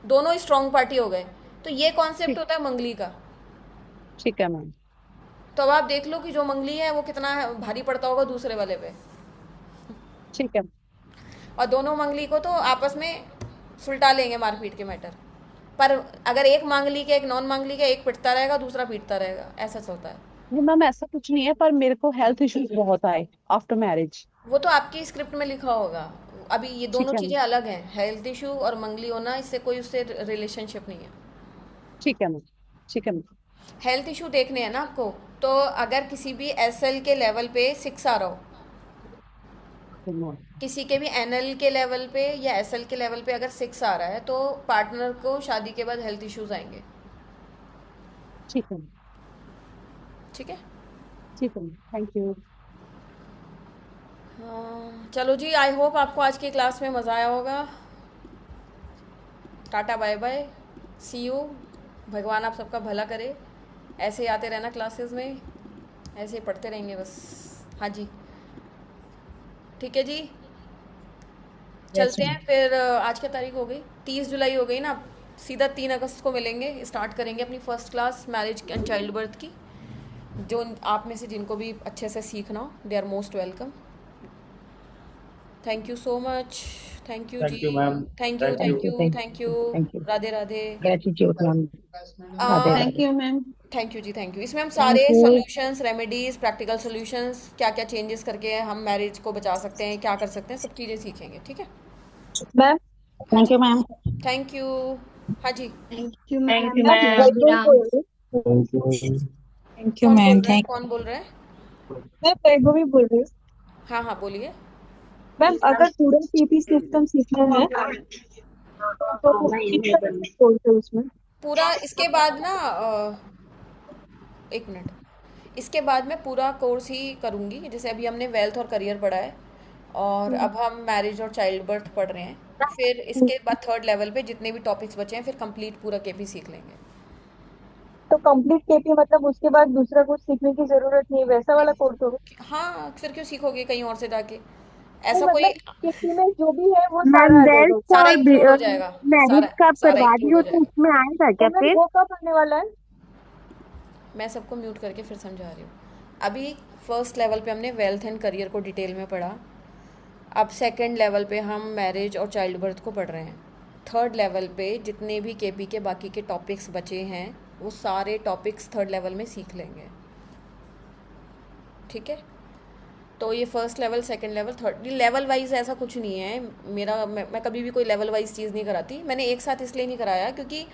दोनों ही स्ट्रांग पार्टी हो गए। तो ये कॉन्सेप्ट
ठीक।
होता है मंगली का।
ठीक है मैम।
तो अब आप देख लो कि जो मंगली है वो कितना भारी पड़ता होगा दूसरे वाले पे।
ठीक है।
और दोनों मंगली को तो आपस में सुलटा लेंगे मारपीट के मैटर। पर अगर एक मांगलिक है, एक नॉन मांगलिक है, एक पिटता रहेगा दूसरा पीटता रहेगा, ऐसा चलता है।
नहीं मैम, ऐसा कुछ नहीं है, पर मेरे को हेल्थ इश्यूज बहुत आए आफ्टर मैरिज।
वो तो आपकी स्क्रिप्ट में लिखा होगा। अभी ये दोनों
ठीक है मैम।
चीज़ें अलग हैं, हेल्थ इशू और मंगली होना, इससे कोई उससे रिलेशनशिप नहीं है।
ठीक है मैम। ठीक है मैम।
हेल्थ इशू देखने हैं ना आपको। तो अगर किसी भी एसएल के लेवल पे 6 आ रहा हो, किसी के भी एनएल के लेवल पे या एसएल के लेवल पे अगर 6 आ रहा है, तो पार्टनर को शादी के बाद हेल्थ इश्यूज आएंगे।
ठीक है।
ठीक है।
ठीक है मैम, थैंक यू।
चलो जी, आई होप आपको आज की क्लास में मज़ा आया होगा। Tata bye bye, see you. भगवान आप सबका भला करे। ऐसे ही आते रहना क्लासेस में, ऐसे ही पढ़ते रहेंगे बस। हाँ जी, ठीक है जी,
यस
चलते
मैम।
हैं फिर। आज क्या तारीख हो गई? 30 जुलाई हो गई ना। सीधा 3 अगस्त को मिलेंगे, स्टार्ट करेंगे अपनी first class marriage and child birth की। जो आप में से जिनको भी अच्छे से सीखना हो, they are most welcome. Thank you so much. Thank you जी।
Thank you ma'am.
Thank you,
thank you.
Thank
thank you
you,
thank
thank
you
you.
Thank you.
Radhe Radhe.
Gratitude ma'am. Radhe
thank
Radhe.
You ma'am. Thank you जी, thank you. इसमें हम सारे
thank you
solutions, remedies, practical solutions, क्या क्या changes करके हम marriage को बचा सकते हैं, क्या कर सकते हैं, सब चीज़ें सीखेंगे। ठीक है।
मैम।
हाँ
थैंक
जी,
यू मैम।
Thank you. हाँ जी,
thank you
thank
ma'am.
You
ma'am
ma'am.
Vaibhav बोल रही
थैंक यू
कौन बोल
मैम।
रहा है?
थैंक
कौन बोल रहा है?
मैं वैभवी बोल रही हूँ।
हाँ हाँ, बोलिए।
मैम अगर पूरा सीपी सिस्टम सीखना है तो कितना कोर्स है उसमें?
पूरा इसके बाद ना 1 मिनट, इसके बाद मैं पूरा कोर्स ही करूँगी। जैसे अभी हमने वेल्थ और करियर पढ़ा है, और अब हम मैरिज और चाइल्ड बर्थ पढ़ रहे हैं। फिर इसके बाद 3rd लेवल पे जितने भी टॉपिक्स बचे हैं, फिर कंप्लीट पूरा केपी सीख लेंगे।
तो कंप्लीट केपी मतलब उसके बाद दूसरा कुछ सीखने की जरूरत नहीं, वैसा वाला कोर्स होगा?
हाँ, फिर क्यों सीखोगे कहीं और से जाके?
नहीं
ऐसा कोई
मतलब केपी में जो भी है वो
मैम
सारा आ जाएगा
वेल्थ
उसमें?
सारा
और
इंक्लूड हो जाएगा।
मैरिज
सारा
का आप
सारा
करवा रही
इंक्लूड
हो
हो
तो
जाएगा।
उसमें आएगा
तो
क्या
मैम
फिर?
वो कब आने वाला है?
मैं सबको म्यूट करके फिर समझा रही हूँ। अभी 1st लेवल पे हमने वेल्थ एंड करियर को डिटेल में पढ़ा। अब 2nd लेवल पे हम मैरिज और चाइल्ड बर्थ को पढ़ रहे हैं। 3rd लेवल पे जितने भी केपी के बाकी के टॉपिक्स बचे हैं, वो सारे टॉपिक्स 3rd लेवल में सीख लेंगे। ठीक है। तो ये 1st level, 2nd level, 3rd level wise ऐसा कुछ नहीं है मेरा। मैं कभी भी कोई लेवल वाइज चीज़ नहीं कराती। मैंने एक साथ इसलिए नहीं कराया क्योंकि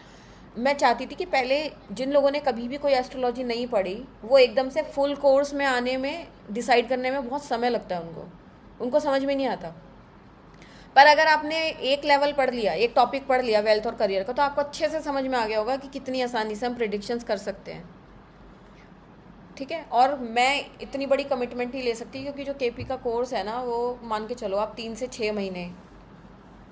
मैं चाहती थी कि पहले जिन लोगों ने कभी भी कोई एस्ट्रोलॉजी नहीं पढ़ी, वो एकदम से फुल कोर्स में आने में, डिसाइड करने में बहुत समय लगता है उनको समझ में नहीं आता। पर अगर आपने एक लेवल पढ़ लिया, एक टॉपिक पढ़ लिया वेल्थ और करियर का, तो आपको अच्छे से समझ में आ गया होगा कि कितनी आसानी से हम प्रिडिक्शंस कर सकते हैं। ठीक है। और मैं इतनी बड़ी कमिटमेंट नहीं ले सकती क्योंकि जो केपी का कोर्स है ना वो मान के चलो आप 3 से 6 महीने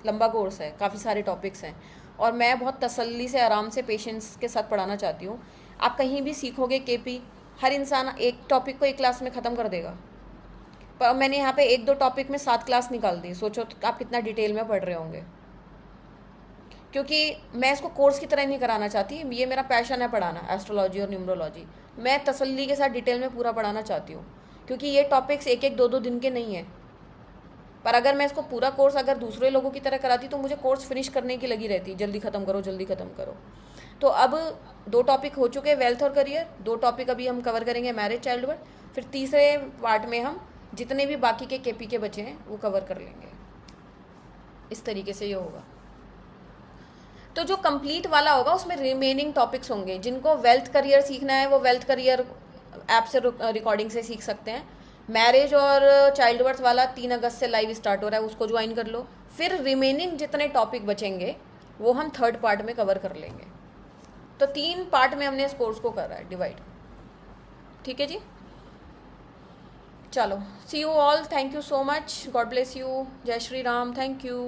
लंबा कोर्स है, काफ़ी सारे टॉपिक्स हैं और मैं बहुत तसल्ली से आराम से पेशेंस के साथ पढ़ाना चाहती हूँ। आप कहीं भी सीखोगे केपी, हर इंसान एक टॉपिक को एक क्लास में ख़त्म कर देगा, पर मैंने यहाँ पे 1-2 टॉपिक में 7 क्लास निकाल दी। सोचो तो आप कितना डिटेल में पढ़ रहे होंगे, क्योंकि मैं इसको कोर्स की तरह नहीं कराना चाहती। ये मेरा पैशन है पढ़ाना, एस्ट्रोलॉजी और न्यूमरोलॉजी। मैं तसल्ली के साथ डिटेल में पूरा पढ़ाना चाहती हूँ क्योंकि ये टॉपिक्स 1-1, 2-2 दिन के नहीं हैं। पर अगर मैं इसको पूरा कोर्स अगर दूसरे लोगों की तरह कराती तो मुझे कोर्स फिनिश करने की लगी रहती, जल्दी ख़त्म करो जल्दी ख़त्म करो। तो अब 2 टॉपिक हो चुके, वेल्थ और करियर। 2 टॉपिक अभी हम कवर करेंगे, मैरिज, चाइल्डहुड। फिर तीसरे पार्ट में हम जितने भी बाकी के केपी के बचे हैं वो कवर कर लेंगे। इस तरीके से ये होगा। तो जो कंप्लीट वाला होगा उसमें रिमेनिंग टॉपिक्स होंगे। जिनको वेल्थ करियर सीखना है वो वेल्थ करियर ऐप से रिकॉर्डिंग से सीख सकते हैं। मैरिज और चाइल्ड बर्थ वाला 3 अगस्त से लाइव स्टार्ट हो रहा है, उसको ज्वाइन कर लो। फिर रिमेनिंग जितने टॉपिक बचेंगे वो हम 3rd पार्ट में कवर कर लेंगे। तो 3 पार्ट में हमने इस कोर्स को करा है डिवाइड। ठीक है जी, चलो see you all, thank you so much, God bless you, जय श्री राम, थैंक यू।